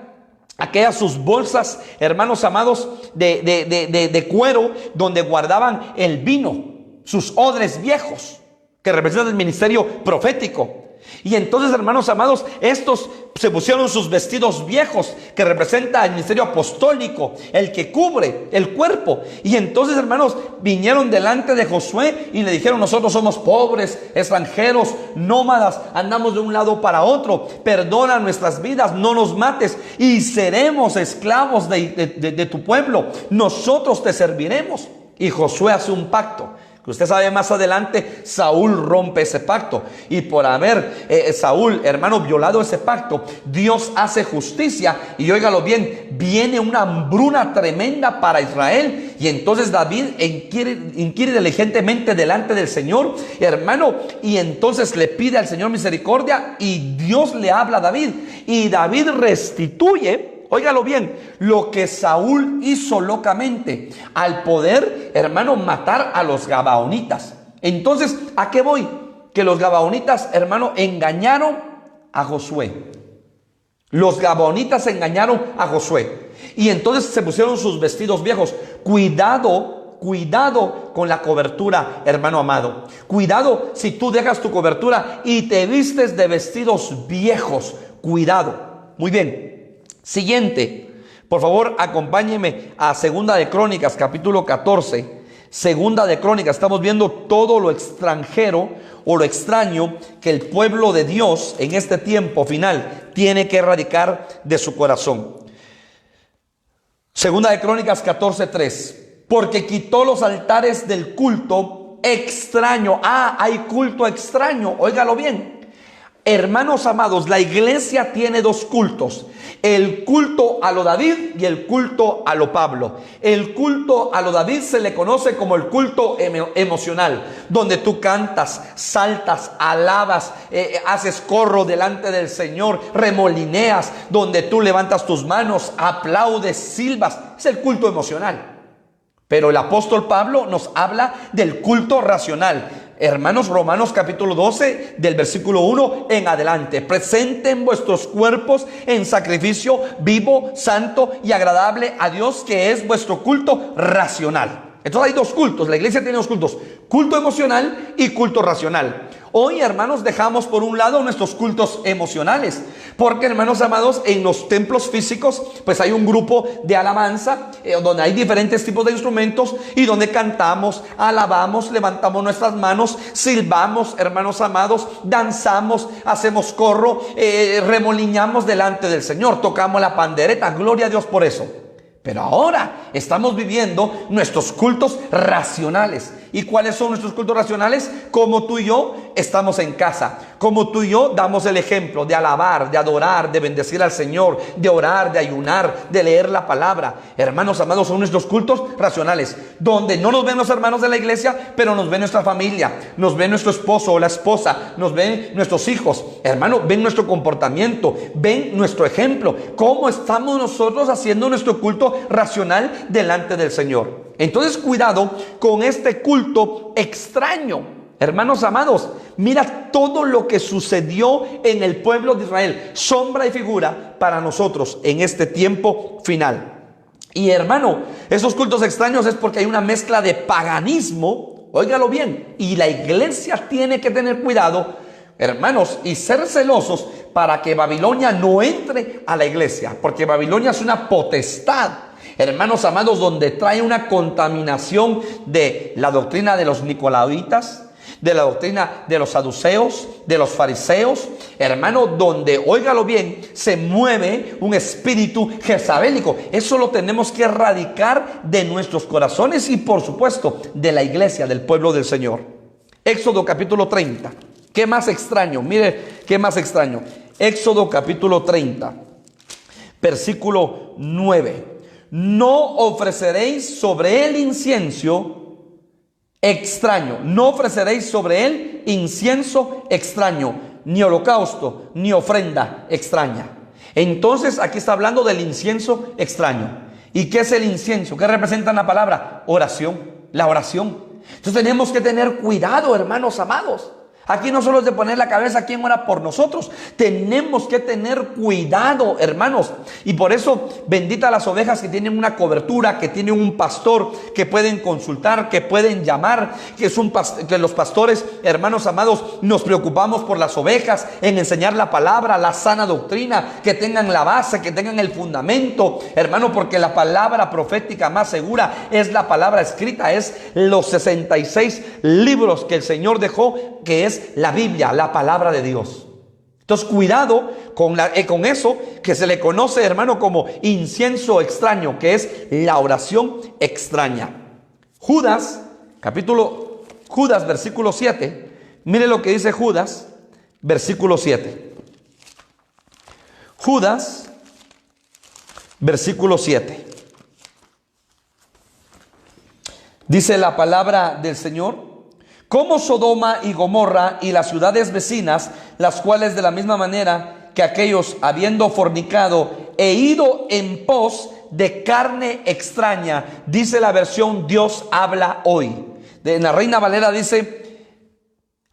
aquellas sus bolsas, hermanos amados, de cuero, donde guardaban el vino, sus odres viejos, que representan el ministerio profético. Y entonces, hermanos amados, estos se pusieron sus vestidos viejos, que representa el ministerio apostólico, el que cubre el cuerpo. Y entonces, hermanos, vinieron delante de Josué y le dijeron: nosotros somos pobres, extranjeros, nómadas, andamos de un lado para otro, perdona nuestras vidas, no nos mates y seremos esclavos de tu pueblo, nosotros te serviremos. Y Josué hace un pacto. Usted sabe, más adelante Saúl rompe ese pacto, y por haber Saúl, hermano, violado ese pacto, Dios hace justicia, y óigalo bien, viene una hambruna tremenda para Israel, y entonces David inquiere diligentemente delante del Señor, hermano, y entonces le pide al Señor misericordia, y Dios le habla a David, y David restituye, óigalo bien, lo que Saúl hizo locamente al poder, hermano, matar a los gabaonitas. Entonces, ¿a qué voy? Que los gabaonitas, hermano, engañaron a Josué. Los gabaonitas engañaron a Josué. Y entonces se pusieron sus vestidos viejos. Cuidado con la cobertura, hermano amado. Cuidado si tú dejas tu cobertura y te vistes de vestidos viejos. Cuidado. Muy bien. Siguiente, por favor, acompáñeme a Segunda de Crónicas, capítulo 14. Segunda de Crónicas, estamos viendo todo lo extranjero o lo extraño que el pueblo de Dios en este tiempo final tiene que erradicar de su corazón. Segunda de Crónicas 14:3. Porque quitó los altares del culto extraño. Hay culto extraño, óigalo bien. Hermanos amados, la iglesia tiene dos cultos: el culto a lo David y el culto a lo Pablo. El culto a lo David se le conoce como el culto emocional, donde tú cantas, saltas, alabas, haces corro delante del Señor, remolineas, donde tú levantas tus manos, aplaudes, silbas. Es el culto emocional. Pero el apóstol Pablo nos habla del culto racional. Hermanos, Romanos capítulo 12, del versículo 1 en adelante. Presenten vuestros cuerpos en sacrificio vivo, santo y agradable a Dios, que es vuestro culto racional. Entonces hay dos cultos, la iglesia tiene dos cultos: culto emocional y culto racional. Hoy, hermanos, dejamos por un lado nuestros cultos emocionales, porque, hermanos amados, en los templos físicos pues hay un grupo de alabanza donde hay diferentes tipos de instrumentos, y donde cantamos, alabamos, levantamos nuestras manos, silbamos, hermanos amados, danzamos, hacemos corro, remolineamos delante del Señor, tocamos la pandereta. Gloria a Dios por eso. Pero ahora estamos viviendo nuestros cultos racionales. ¿Y cuáles son nuestros cultos racionales? Como tú y yo estamos en casa, como tú y yo damos el ejemplo de alabar, de adorar, de bendecir al Señor, de orar, de ayunar, de leer la palabra. Hermanos amados, son nuestros cultos racionales, donde no nos ven los hermanos de la iglesia, pero nos ve nuestra familia, nos ve nuestro esposo o la esposa, nos ven nuestros hijos. Hermano, ven nuestro comportamiento, ven nuestro ejemplo, cómo estamos nosotros haciendo nuestro culto racional delante del Señor. Entonces, cuidado con este culto extraño. Hermanos amados, mira todo lo que sucedió en el pueblo de Israel, sombra y figura para nosotros en este tiempo final. Y hermano, esos cultos extraños es porque hay una mezcla de paganismo, óigalo bien, y la iglesia tiene que tener cuidado, hermanos, y ser celosos para que Babilonia no entre a la iglesia, porque Babilonia es una potestad, hermanos amados, donde trae una contaminación de la doctrina de los nicolaitas, de la doctrina de los saduceos, de los fariseos, hermano, donde, óigalo bien, se mueve un espíritu jezabélico. Eso lo tenemos que erradicar de nuestros corazones y, por supuesto, de la iglesia, del pueblo del Señor. Éxodo capítulo 30. ¿Qué más extraño? Mire, qué más extraño. Éxodo capítulo 30, versículo 9. No ofreceréis sobre él incienso extraño. No ofreceréis sobre él incienso extraño, ni holocausto, ni ofrenda extraña. Entonces aquí está hablando del incienso extraño. ¿Y qué es el incienso? ¿Qué representa la palabra? Oración, la oración. Entonces tenemos que tener cuidado, hermanos amados. Aquí no solo es de poner la cabeza a quien ora por nosotros. Tenemos que tener cuidado, hermanos. Y por eso, bendita las ovejas que tienen una cobertura, que tienen un pastor, que pueden consultar, que pueden llamar, que los pastores, hermanos amados, nos preocupamos por las ovejas, en enseñar la palabra, la sana doctrina, que tengan la base, que tengan el fundamento, hermano, porque la palabra profética más segura es la palabra escrita, es los 66 libros que el Señor dejó, que es la Biblia, la palabra de Dios. Entonces, cuidado con eso que se le conoce, hermano, como incienso extraño, que es la oración extraña. Judas, capítulo Judas, versículo 7. Mire lo que dice Judas, versículo 7. Judas, versículo 7. Dice la palabra del Señor: como Sodoma y Gomorra y las ciudades vecinas, las cuales de la misma manera que aquellos, habiendo fornicado e ido en pos de carne extraña, dice la versión Dios habla hoy. En la Reina Valera dice: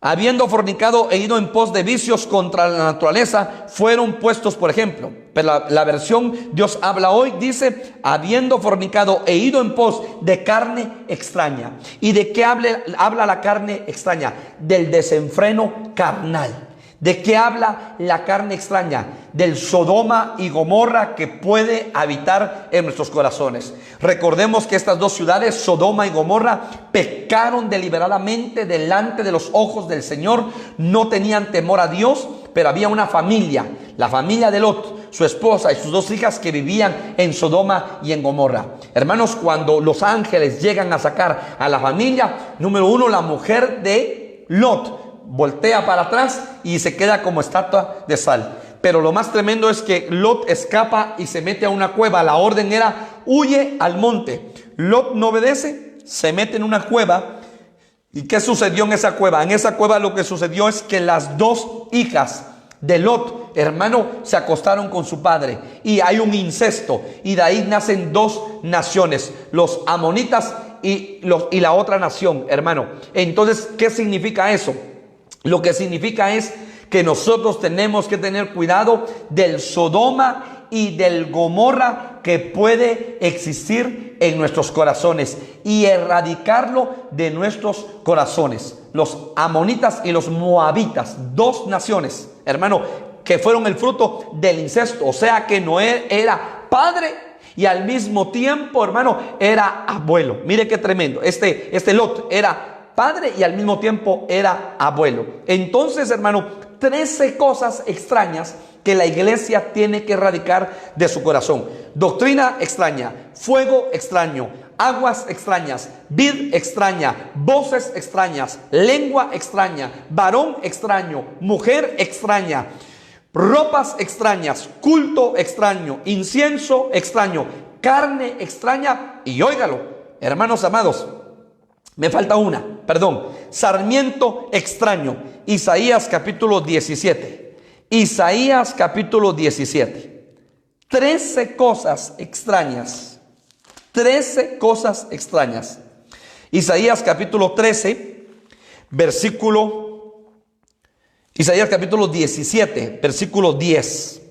habiendo fornicado e ido en pos de vicios contra la naturaleza, fueron puestos por ejemplo. Pero la versión Dios habla hoy dice: habiendo fornicado e ido en pos de carne extraña. ¿Y de qué habla la carne extraña? Del desenfreno carnal. ¿De qué habla la carne extraña? Del Sodoma y Gomorra que puede habitar en nuestros corazones. Recordemos que estas dos ciudades, Sodoma y Gomorra, pecaron deliberadamente delante de los ojos del Señor. No tenían temor a Dios, pero había una familia, la familia de Lot, su esposa y sus dos hijas, que vivían en Sodoma y en Gomorra. Hermanos, cuando los ángeles llegan a sacar a la familia, número uno, la mujer de Lot voltea para atrás y se queda como estatua de sal. Pero lo más tremendo es que Lot escapa y se mete a una cueva. La orden era: huye al monte. Lot no obedece, se mete en una cueva. ¿Y qué sucedió en esa cueva? En esa cueva lo que sucedió es que las dos hijas de Lot, hermano, se acostaron con su padre y hay un incesto, y de ahí nacen dos naciones, los amonitas y la otra nación, hermano. Entonces, ¿qué significa eso? Lo que significa es que nosotros tenemos que tener cuidado del Sodoma y del Gomorra que puede existir en nuestros corazones y erradicarlo de nuestros corazones. Los amonitas y los moabitas, dos naciones, hermano, que fueron el fruto del incesto. O sea que Noé era padre y al mismo tiempo, hermano, era abuelo. Mire qué tremendo. Este Lot era padre y al mismo tiempo era abuelo. Entonces, hermano, 13 cosas extrañas que la iglesia tiene que erradicar de su corazón. Doctrina extraña, fuego extraño, aguas extrañas, vid extraña, voces extrañas, lengua extraña, varón extraño, mujer extraña, ropas extrañas, culto extraño, incienso extraño, carne extraña. Y óigalo, hermanos amados, me falta una, sarmiento extraño. Isaías capítulo 17. Isaías capítulo 17. 13 cosas extrañas. 13 cosas extrañas. Isaías capítulo 13, Isaías capítulo 17, versículo 10.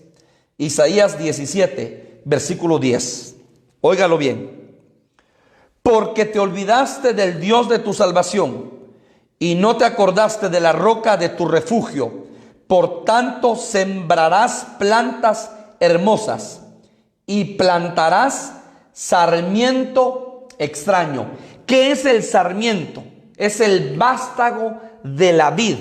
Isaías 17, versículo 10. Óigalo bien. Porque te olvidaste del Dios de tu salvación y no te acordaste de la roca de tu refugio. Por tanto, sembrarás plantas hermosas y plantarás sarmiento extraño. ¿Qué es el sarmiento? Es el vástago de la vid,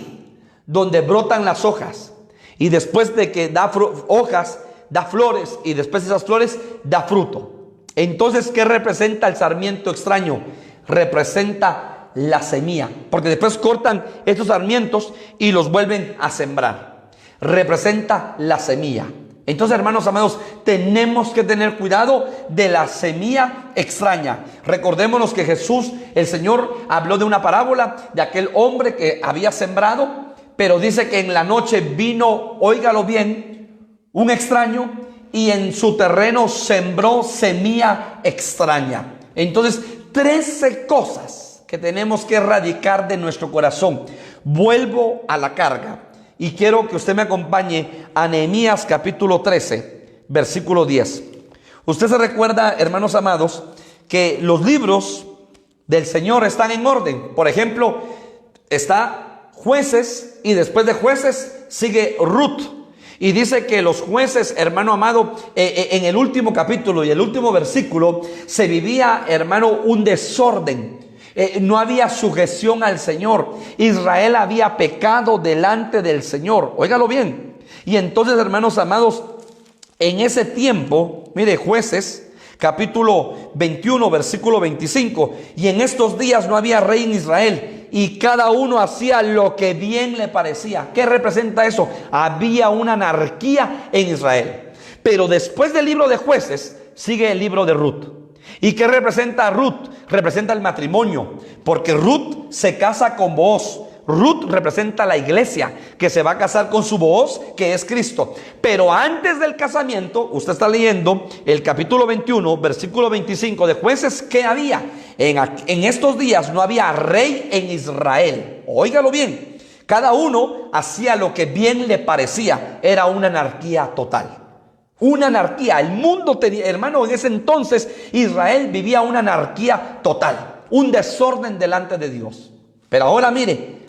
donde brotan las hojas. Y después de que da hojas, da flores, y después de esas flores da fruto. Entonces, ¿qué representa el sarmiento extraño? Representa la semilla, porque después cortan estos sarmientos y los vuelven a sembrar. Representa la semilla. Entonces, hermanos amados, tenemos que tener cuidado de la semilla extraña. Recordémonos que Jesús, el Señor, habló de una parábola de aquel hombre que había sembrado, pero dice que en la noche vino, óigalo bien, un extraño y en su terreno sembró semilla extraña. Entonces, 13 cosas que tenemos que erradicar de nuestro corazón. Vuelvo a la carga y quiero que usted me acompañe a Nehemías capítulo 13, versículo 10. Usted se recuerda, hermanos amados, que los libros del Señor están en orden. Por ejemplo, está Jueces y después de Jueces sigue Ruth. Y dice que los jueces, hermano amado, en el último capítulo y el último versículo, se vivía, hermano, un desorden. No había sujeción al Señor. Israel había pecado delante del Señor. Óigalo bien. Y entonces, hermanos amados, en ese tiempo, mire, Jueces, capítulo 21, versículo 25. Y en estos días no había rey en Israel, y cada uno hacía lo que bien le parecía. ¿Qué representa eso? Había una anarquía en Israel. Pero después del libro de Jueces sigue el libro de Ruth. ¿Y qué representa Ruth? Representa el matrimonio, porque Ruth se casa con Booz. Ruth representa la iglesia que se va a casar con su Booz, que es Cristo. Pero antes del casamiento, usted está leyendo el capítulo 21, versículo 25 de Jueces, ¿qué había? En estos días no había rey en Israel. Óigalo bien. Cada uno hacía lo que bien le parecía. Era una anarquía total. Una anarquía. El mundo tenía, hermano, en ese entonces Israel vivía una anarquía total. Un desorden delante de Dios. Pero ahora mire,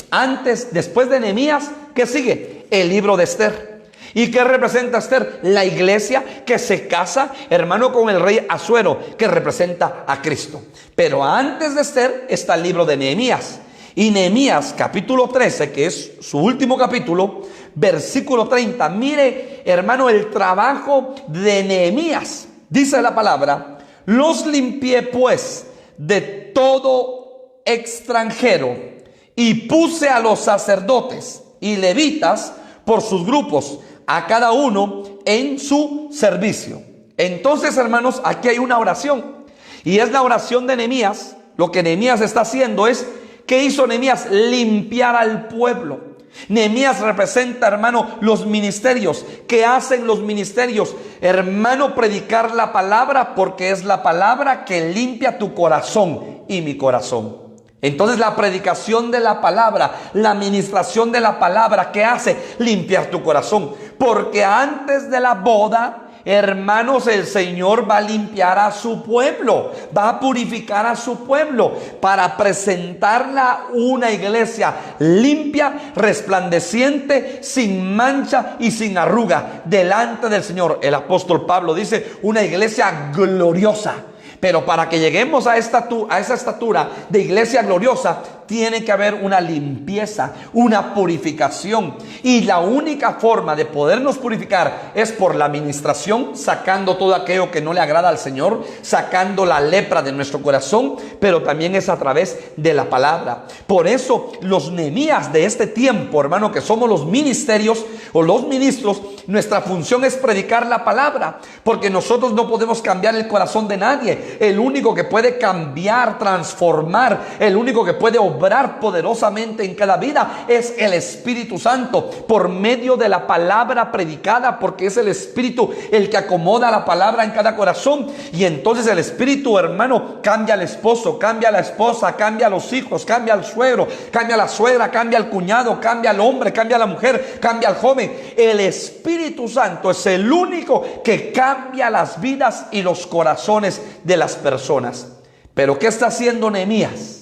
después de Nehemías, ¿qué sigue? El libro de Esther. ¿Y qué representa Esther? La iglesia que se casa, hermano, con el rey Asuero, que representa a Cristo. Pero antes de Esther está el libro de Nehemías. Y Nehemías capítulo 13, que es su último capítulo, versículo 30. Mire, hermano, el trabajo de Nehemías. Dice la palabra: los limpié pues de todo extranjero, y puse a los sacerdotes y levitas por sus grupos, a cada uno en su servicio. Entonces, hermanos, aquí hay una oración, y es la oración de Nehemías. Lo que Nehemías está haciendo es, ¿qué hizo Nehemías? Limpiar al pueblo. Nehemías representa, hermano, los ministerios. ¿Qué hacen los ministerios? Hermano, predicar la palabra, porque es la palabra que limpia tu corazón y mi corazón. Entonces la predicación de la palabra, la administración de la palabra, ¿qué hace? Limpiar tu corazón. Porque antes de la boda, hermanos, el Señor va a limpiar a su pueblo, va a purificar a su pueblo para presentarla una iglesia limpia, resplandeciente, sin mancha y sin arruga delante del Señor. El apóstol Pablo dice, una iglesia gloriosa. Pero para que lleguemos a esa estatura de iglesia gloriosa, tiene que haber una limpieza, una purificación. Y la única forma de podernos purificar es por la administración, sacando todo aquello que no le agrada al Señor, sacando la lepra de nuestro corazón, pero también es a través de la palabra. Por eso los Nehemías de este tiempo, hermano, que somos los ministerios o los ministros, nuestra función es predicar la palabra, porque nosotros no podemos cambiar el corazón de nadie. El único que puede cambiar, transformar, el único que puede obrar poderosamente en cada vida es el Espíritu Santo, por medio de la palabra predicada, porque es el Espíritu el que acomoda la palabra en cada corazón. Y entonces el Espíritu, hermano, cambia al esposo, cambia a la esposa, cambia a los hijos, cambia al suegro, cambia a la suegra, cambia al cuñado, cambia al hombre, cambia a la mujer, cambia al joven. El Espíritu Santo es el único que cambia las vidas y los corazones de las personas. Pero ¿qué está haciendo Nehemías?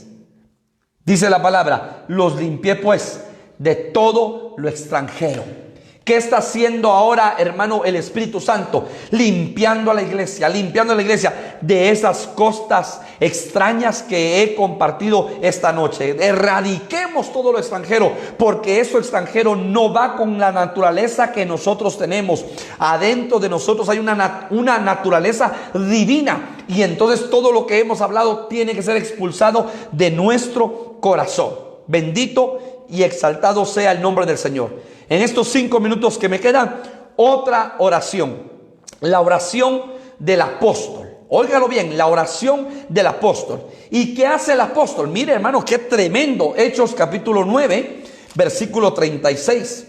Dice la palabra, los limpié pues de todo lo extranjero. ¿Qué está haciendo ahora, hermano, el Espíritu Santo? Limpiando a la iglesia de esas cosas extrañas que he compartido esta noche. Erradiquemos todo lo extranjero, porque eso extranjero no va con la naturaleza que nosotros tenemos. Adentro de nosotros hay una naturaleza divina, y entonces todo lo que hemos hablado tiene que ser expulsado de nuestro corazón. Bendito y exaltado sea el nombre del Señor. En estos 5 minutos que me quedan, otra oración. La oración del apóstol. Óigalo bien, la oración del apóstol. ¿Y qué hace el apóstol? Mire, hermano, qué tremendo. Hechos capítulo 9, versículo 36.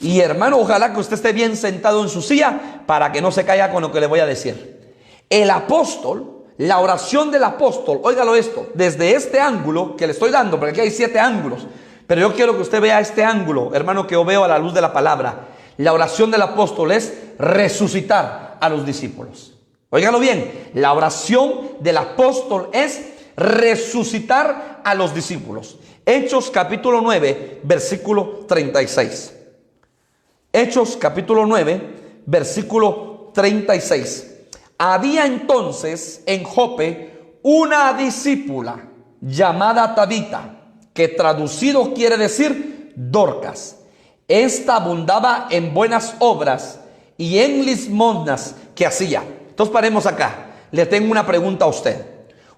Y hermano, ojalá que usted esté bien sentado en su silla para que no se caiga con lo que le voy a decir. El apóstol, la oración del apóstol, óigalo esto, desde este ángulo que le estoy dando, porque aquí hay 7 ángulos. Pero yo quiero que usted vea este ángulo, hermano, que yo veo a la luz de la palabra. La oración del apóstol es resucitar a los discípulos. Óigalo bien, la oración del apóstol es resucitar a los discípulos. Hechos capítulo 9, versículo 36. Hechos capítulo 9, versículo 36. Había entonces en Jope una discípula llamada Tabita, que traducido quiere decir Dorcas. Esta abundaba en buenas obras y en limosnas que hacía. Entonces paremos acá. le tengo una pregunta a usted.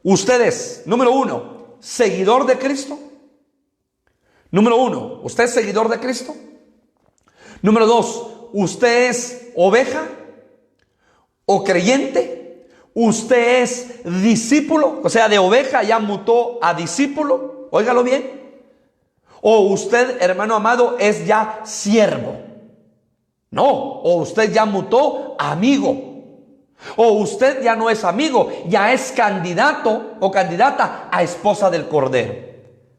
¿Usted es, número uno, seguidor de Cristo? Número uno, ¿usted es seguidor de Cristo? Número dos, ¿usted es oveja o creyente? ¿Usted es discípulo? O sea, de oveja ya mutó a discípulo. Óigalo bien. ¿O usted, hermano amado, es ya siervo? No, o usted ya mutó a amigo. O usted ya no es amigo, ya es candidato o candidata a esposa del Cordero.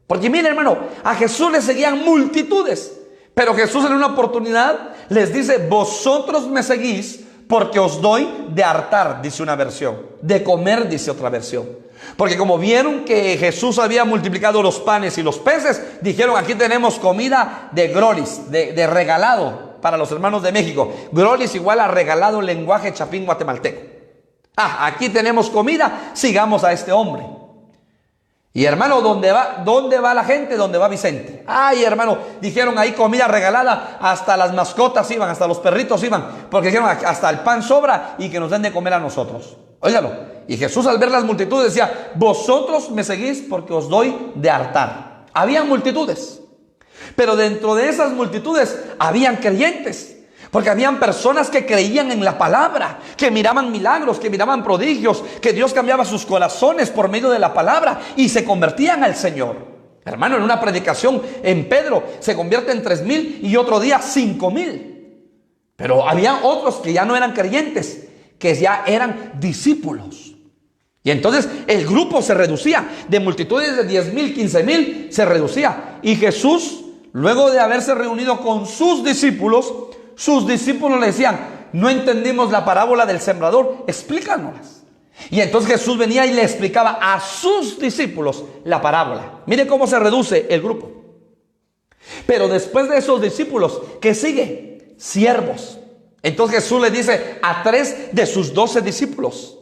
Porque mire, hermano, a Jesús le seguían multitudes, pero Jesús en una oportunidad les dice: vosotros me seguís porque os doy de hartar, dice una versión, de comer, dice otra versión. Porque como vieron que Jesús había multiplicado los panes y los peces, dijeron: aquí tenemos comida de grolis, de regalado. Para los hermanos de México, grolis igual a regalado, lenguaje chapín guatemalteco. Aquí tenemos comida, sigamos a este hombre. Y hermano, ¿dónde va la gente? ¿Dónde va Vicente? Ay, hermano, dijeron ahí comida regalada, hasta las mascotas iban, hasta los perritos iban, porque dijeron: hasta el pan sobra y que nos den de comer a nosotros. Óigalo. Y Jesús, al ver las multitudes, decía: vosotros me seguís porque os doy de hartar. Había multitudes. Pero dentro de esas multitudes habían creyentes, porque habían personas que creían en la palabra, que miraban milagros, que miraban prodigios, que Dios cambiaba sus corazones por medio de la palabra y se convertían al Señor. Hermano, en una predicación en Pedro se convierte en 3,000 y otro día 5,000. Pero había otros que ya no eran creyentes, que ya eran discípulos. Y entonces el grupo se reducía, de multitudes de 10,000, 15,000, se reducía. Y Jesús, luego de haberse reunido con sus discípulos le decían: no entendimos la parábola del sembrador, explícanoslas. Y entonces Jesús venía y le explicaba a sus discípulos la parábola. Mire cómo se reduce el grupo. Pero después de esos discípulos, ¿qué sigue? Siervos. Entonces Jesús le dice a 3 de sus 12 discípulos: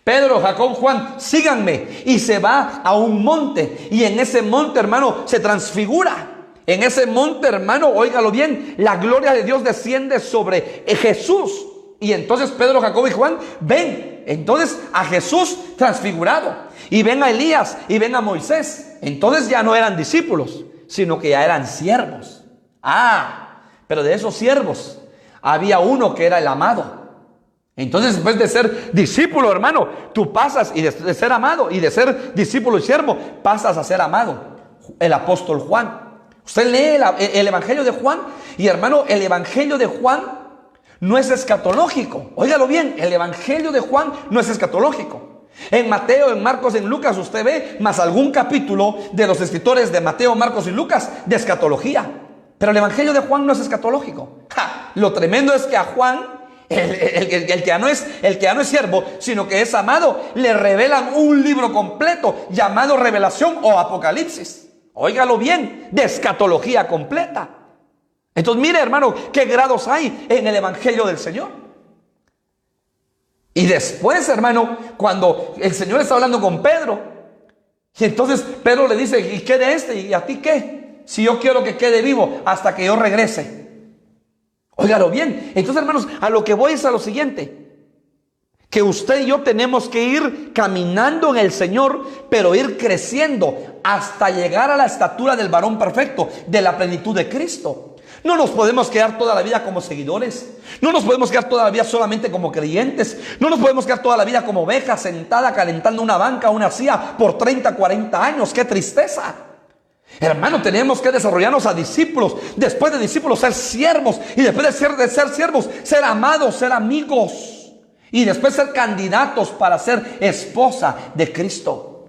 Pedro, Jacob, Juan, síganme. Y se va a un monte, y en ese monte, hermano, se transfigura. En ese monte, hermano, óigalo bien, la gloria de Dios desciende sobre Jesús. Y entonces Pedro, Jacob y Juan ven entonces a Jesús transfigurado. Y ven a Elías y ven a Moisés. Entonces ya no eran discípulos, sino que ya eran siervos. Pero de esos siervos había uno que era el amado. Entonces, después de ser discípulo, hermano, tú pasas, y de ser amado, y de ser discípulo y siervo, pasas a ser amado. El apóstol Juan. Usted lee el Evangelio de Juan, y hermano, el Evangelio de Juan no es escatológico. Óigalo bien, el Evangelio de Juan no es escatológico. En Mateo, en Marcos, en Lucas, usted ve más algún capítulo de los escritores de Mateo, Marcos y Lucas de escatología. Pero el Evangelio de Juan no es escatológico. Lo tremendo es que a Juan, el que ya no es siervo, sino que es amado, le revelan un libro completo llamado Revelación o Apocalipsis. Óigalo bien, de escatología completa. Entonces mire, hermano, qué grados hay en el Evangelio del Señor. Y después, hermano, cuando el Señor está hablando con Pedro, y entonces Pedro le dice: ¿y qué de este? ¿Y a ti qué? Si yo quiero que quede vivo hasta que yo regrese. Óigalo bien. Entonces, hermanos, a lo que voy es a lo siguiente: que usted y yo tenemos que ir caminando en el Señor, pero ir creciendo hasta llegar a la estatura del varón perfecto, de la plenitud de Cristo. No nos podemos quedar toda la vida como seguidores. No nos podemos quedar toda la vida solamente como creyentes. No nos podemos quedar toda la vida como ovejas sentada calentando una banca, una silla por 30, 40 años. ¡Qué tristeza! Hermano, tenemos que desarrollarnos a discípulos. Después de discípulos, ser siervos. Y después de ser siervos, ser amados, ser amigos. Y después ser candidatos para ser esposa de Cristo.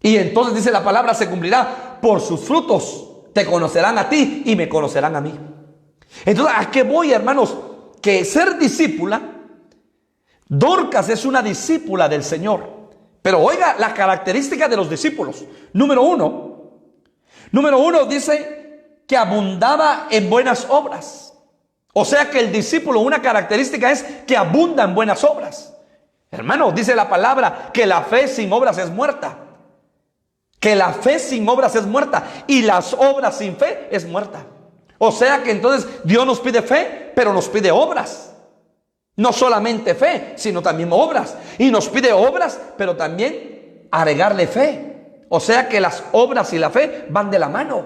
Y entonces dice la palabra: se cumplirá por sus frutos. Te conocerán a ti y me conocerán a mí. Entonces, ¿a qué voy, hermanos? Que ser discípula, Dorcas es una discípula del Señor. Pero oiga la característica de los discípulos. Número uno dice que abundaba en buenas obras. O sea que el discípulo, una característica es que abunda en buenas obras. Hermano, dice la palabra que la fe sin obras es muerta. Que la fe sin obras es muerta. Y las obras sin fe es muerta. O sea que entonces Dios nos pide fe, pero nos pide obras. No solamente fe, sino también obras. Y nos pide obras, pero también agregarle fe. O sea que las obras y la fe van de la mano.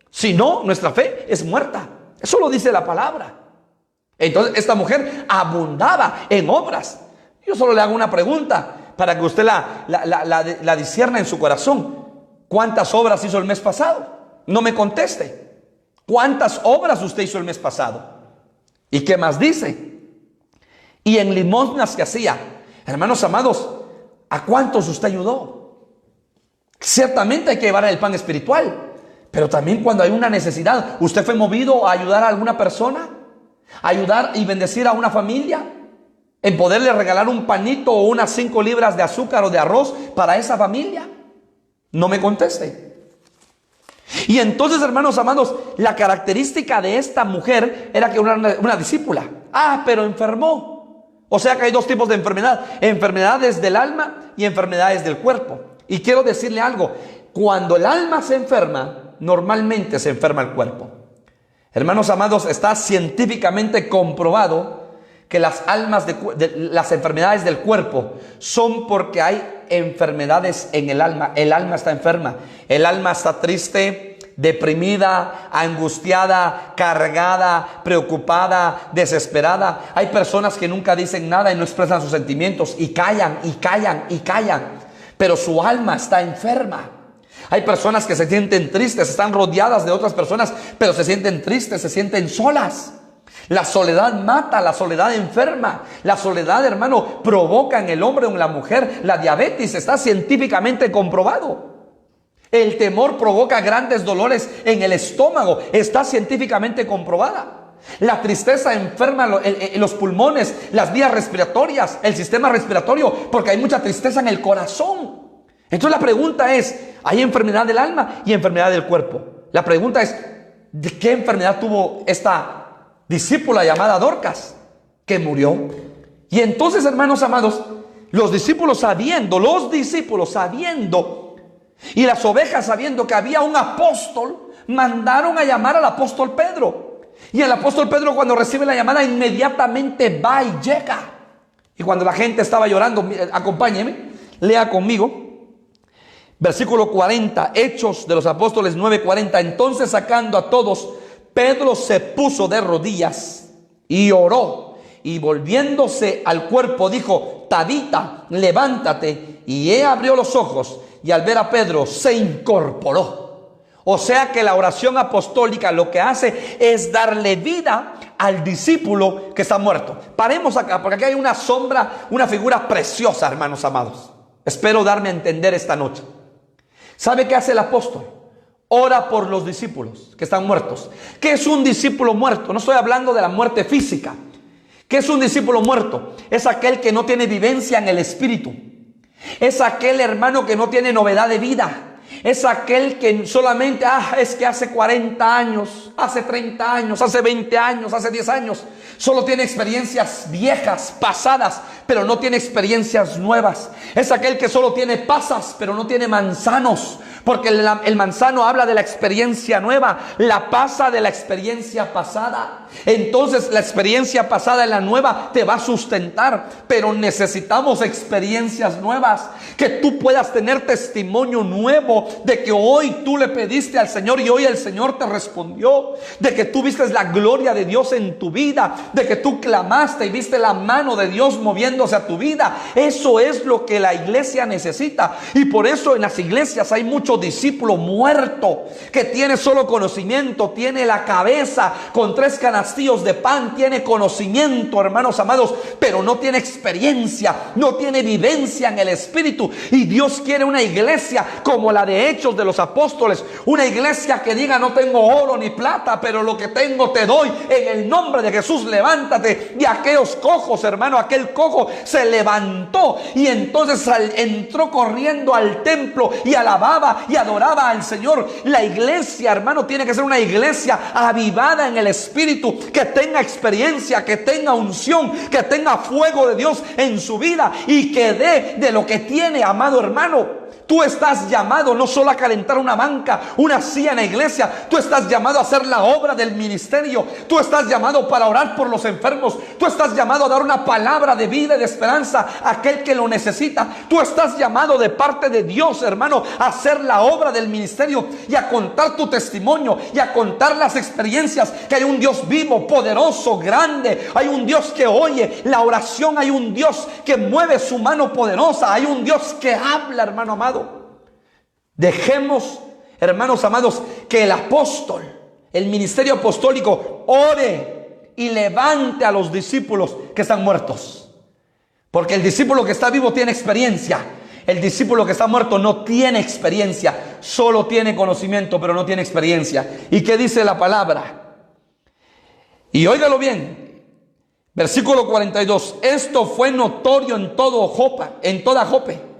Si no, nuestra fe es muerta. Eso lo dice la palabra. Entonces esta mujer abundaba en obras. Yo solo le hago una pregunta para que usted la discierna en su corazón. ¿Cuántas obras hizo el mes pasado? No me conteste. ¿Cuántas obras usted hizo el mes pasado? ¿Y qué más dice? Y en limosnas que hacía. Hermanos amados, ¿a cuántos usted ayudó? Ciertamente hay que llevar el pan espiritual, pero también cuando hay una necesidad, ¿usted fue movido a ayudar a alguna persona? ¿A ayudar y bendecir a una familia? ¿En poderle regalar un panito o unas 5 libras de azúcar o de arroz para esa familia? No me conteste. Y entonces, hermanos amados, la característica de esta mujer era que era una discípula. Pero enfermó. O sea que hay 2 tipos de enfermedad. Enfermedades del alma y enfermedades del cuerpo. Y quiero decirle algo. Cuando el alma se enferma, normalmente se enferma el cuerpo. Hermanos amados, está científicamente comprobado que las las enfermedades del cuerpo son porque hay enfermedades en el alma. El alma está enferma. El alma está triste, deprimida, angustiada, cargada, preocupada, desesperada. Hay personas que nunca dicen nada y no expresan sus sentimientos y callan y callan y callan, pero su alma está enferma. Hay personas que se sienten tristes, están rodeadas de otras personas, pero se sienten tristes, se sienten solas. La soledad mata, la soledad enferma. La soledad, hermano, provoca en el hombre o en la mujer la diabetes. Está científicamente comprobado. El temor provoca grandes dolores en el estómago. Está científicamente comprobada. La tristeza enferma los pulmones, las vías respiratorias, el sistema respiratorio, porque hay mucha tristeza en el corazón. Entonces la pregunta es, hay enfermedad del alma y enfermedad del cuerpo. La pregunta es, ¿de qué enfermedad tuvo esta discípula llamada Dorcas, que murió? Y entonces, hermanos amados, los discípulos sabiendo, y las ovejas sabiendo que había un apóstol, mandaron a llamar al apóstol Pedro. Y el apóstol Pedro, cuando recibe la llamada, inmediatamente va y llega. Y cuando la gente estaba llorando, acompáñeme, lea conmigo. Versículo 40, Hechos de los Apóstoles 9:40. Entonces, sacando a todos, Pedro se puso de rodillas y oró, y volviéndose al cuerpo dijo: Tabita, levántate. Y ella abrió los ojos, y al ver a Pedro se incorporó. O sea que la oración apostólica lo que hace es darle vida al discípulo que está muerto. Paremos acá, porque aquí hay una sombra, una figura preciosa, hermanos amados. Espero darme a entender esta noche. ¿Sabe qué hace el apóstol? Ora por los discípulos que están muertos. ¿Qué es un discípulo muerto? No estoy hablando de la muerte física. ¿Qué es un discípulo muerto? Es aquel que no tiene vivencia en el espíritu. Es aquel hermano que no tiene novedad de vida. Es aquel que solamente, es que hace 40 años, hace 30 años, hace 20 años, hace 10 años. Solo tiene experiencias viejas, pasadas, pero no tiene experiencias nuevas. Es aquel que solo tiene pasas, pero no tiene manzanos. Porque el manzano habla de la experiencia nueva, la pasa de la experiencia pasada. Entonces la experiencia pasada y la nueva te va a sustentar, pero necesitamos experiencias nuevas. Que tú puedas tener testimonio nuevo de que hoy tú le pediste al Señor y hoy el Señor te respondió. De que tú viste la gloria de Dios en tu vida, de que tú clamaste y viste la mano de Dios moviéndose a tu vida. Eso es lo que la iglesia necesita. Y por eso en las iglesias hay mucho discípulo muerto que tiene solo conocimiento, tiene la cabeza con 3 canastillos de pan, tiene conocimiento, hermanos amados, pero no tiene experiencia, no tiene vivencia en el espíritu. Y Dios quiere una iglesia como la de Hechos de los Apóstoles, una iglesia que diga: no tengo oro ni plata, pero lo que tengo te doy, en el nombre de Jesús levántate. Y aquellos cojos, hermano, aquel cojo se levantó y entonces entró corriendo al templo y alababa y adoraba al Señor. La iglesia, hermano, tiene que ser una iglesia avivada en el espíritu, que tenga experiencia, que tenga unción, que tenga fuego de Dios en su vida y que dé de lo que tiene, amado hermano. Tú estás llamado no solo a calentar una banca, una silla en la iglesia. Tú estás llamado a hacer la obra del ministerio. Tú estás llamado para orar por los enfermos. Tú estás llamado a dar una palabra de vida y de esperanza a aquel que lo necesita. Tú estás llamado de parte de Dios, hermano, a hacer la obra del ministerio y a contar tu testimonio y a contar las experiencias, que hay un Dios vivo, poderoso, grande. Hay un Dios que oye la oración. Hay un Dios que mueve su mano poderosa. Hay un Dios que habla, hermano amado. Dejemos, hermanos amados, que el apóstol, el ministerio apostólico, ore y levante a los discípulos que están muertos. Porque el discípulo que está vivo tiene experiencia. El discípulo que está muerto no tiene experiencia, solo tiene conocimiento, pero no tiene experiencia. ¿Y qué dice la palabra? Y óigalo bien, versículo 42. Esto fue notorio en toda Jope.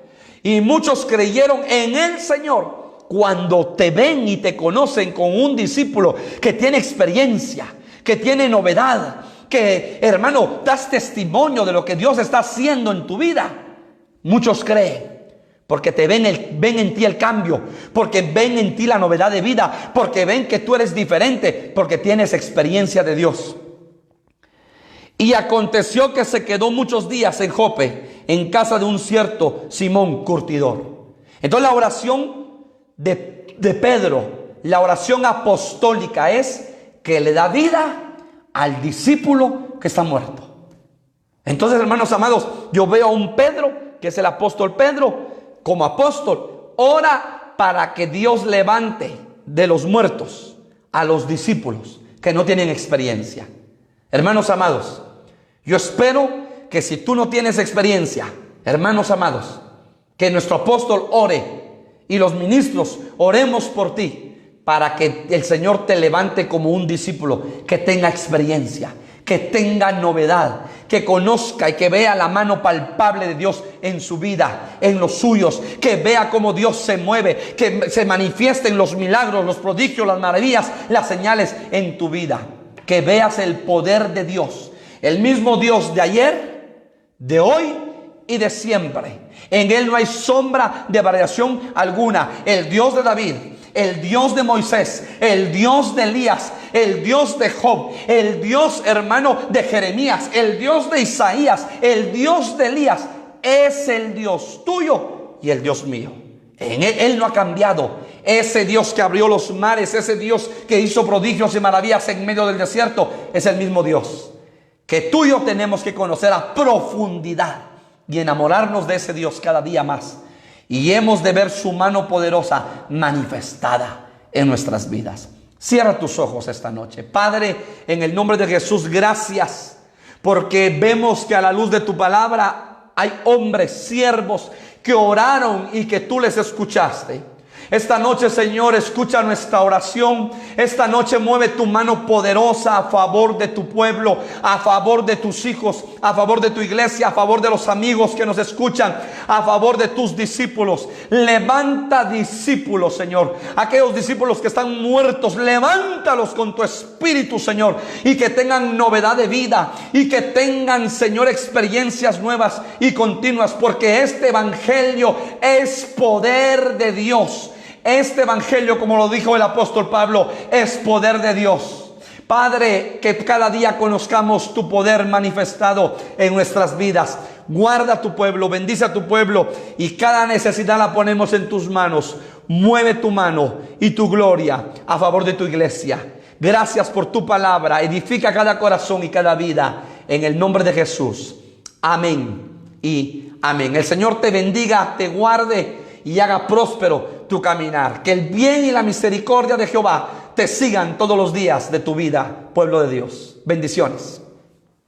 Y muchos creyeron en el Señor. Cuando te ven y te conocen con un discípulo que tiene experiencia, que tiene novedad, que, hermano, das testimonio de lo que Dios está haciendo en tu vida, muchos creen. Porque ven en ti el cambio, porque ven en ti la novedad de vida, porque ven que tú eres diferente, porque tienes experiencia de Dios. Y aconteció que se quedó muchos días en Jope, en casa de un cierto Simón curtidor. Entonces la oración de Pedro, la oración apostólica, es que le da vida al discípulo que está muerto. Entonces, hermanos amados, yo veo a un Pedro, que es el apóstol Pedro, como apóstol, ora para que Dios levante de los muertos a los discípulos que no tienen experiencia. Hermanos amados, yo espero que si tú no tienes experiencia, hermanos amados, que nuestro apóstol ore y los ministros oremos por ti, para que el Señor te levante como un discípulo que tenga experiencia, que tenga novedad, que conozca y que vea la mano palpable de Dios en su vida, en los suyos, que vea cómo Dios se mueve, que se manifiesten los milagros, los prodigios, las maravillas, las señales en tu vida, que veas el poder de Dios, el mismo Dios de ayer, de hoy y de siempre. En Él no hay sombra de variación alguna. El Dios de David, el Dios de Moisés, el Dios de Elías, el Dios de Job, el Dios, hermano, de Jeremías, el Dios de Isaías, el Dios de Elías, es el Dios tuyo y el Dios mío. En Él no ha cambiado. Ese Dios que abrió los mares, ese Dios que hizo prodigios y maravillas en medio del desierto, es el mismo Dios que tú y yo tenemos que conocer a profundidad y enamorarnos de ese Dios cada día más. Y hemos de ver su mano poderosa manifestada en nuestras vidas. Cierra tus ojos esta noche. Padre, en el nombre de Jesús, gracias, porque vemos que a la luz de tu palabra hay hombres, siervos, que oraron y que tú les escuchaste. Esta noche, Señor, escucha nuestra oración. Esta noche mueve tu mano poderosa a favor de tu pueblo, a favor de tus hijos, a favor de tu iglesia, a favor de los amigos que nos escuchan, a favor de tus discípulos. Levanta discípulos, Señor. Aquellos discípulos que están muertos, levántalos con tu espíritu, Señor, y que tengan novedad de vida y que tengan, Señor, experiencias nuevas y continuas, porque este evangelio es poder de Dios. Este evangelio, como lo dijo el apóstol Pablo, es poder de Dios. Padre, que cada día conozcamos tu poder manifestado en nuestras vidas. Guarda a tu pueblo, bendice a tu pueblo y cada necesidad la ponemos en tus manos. Mueve tu mano y tu gloria a favor de tu iglesia. Gracias por tu palabra. Edifica cada corazón y cada vida en el nombre de Jesús. Amén y amén. El Señor te bendiga, te guarde y haga próspero tu caminar. Que el bien y la misericordia de Jehová te sigan todos los días de tu vida, pueblo de Dios. Bendiciones.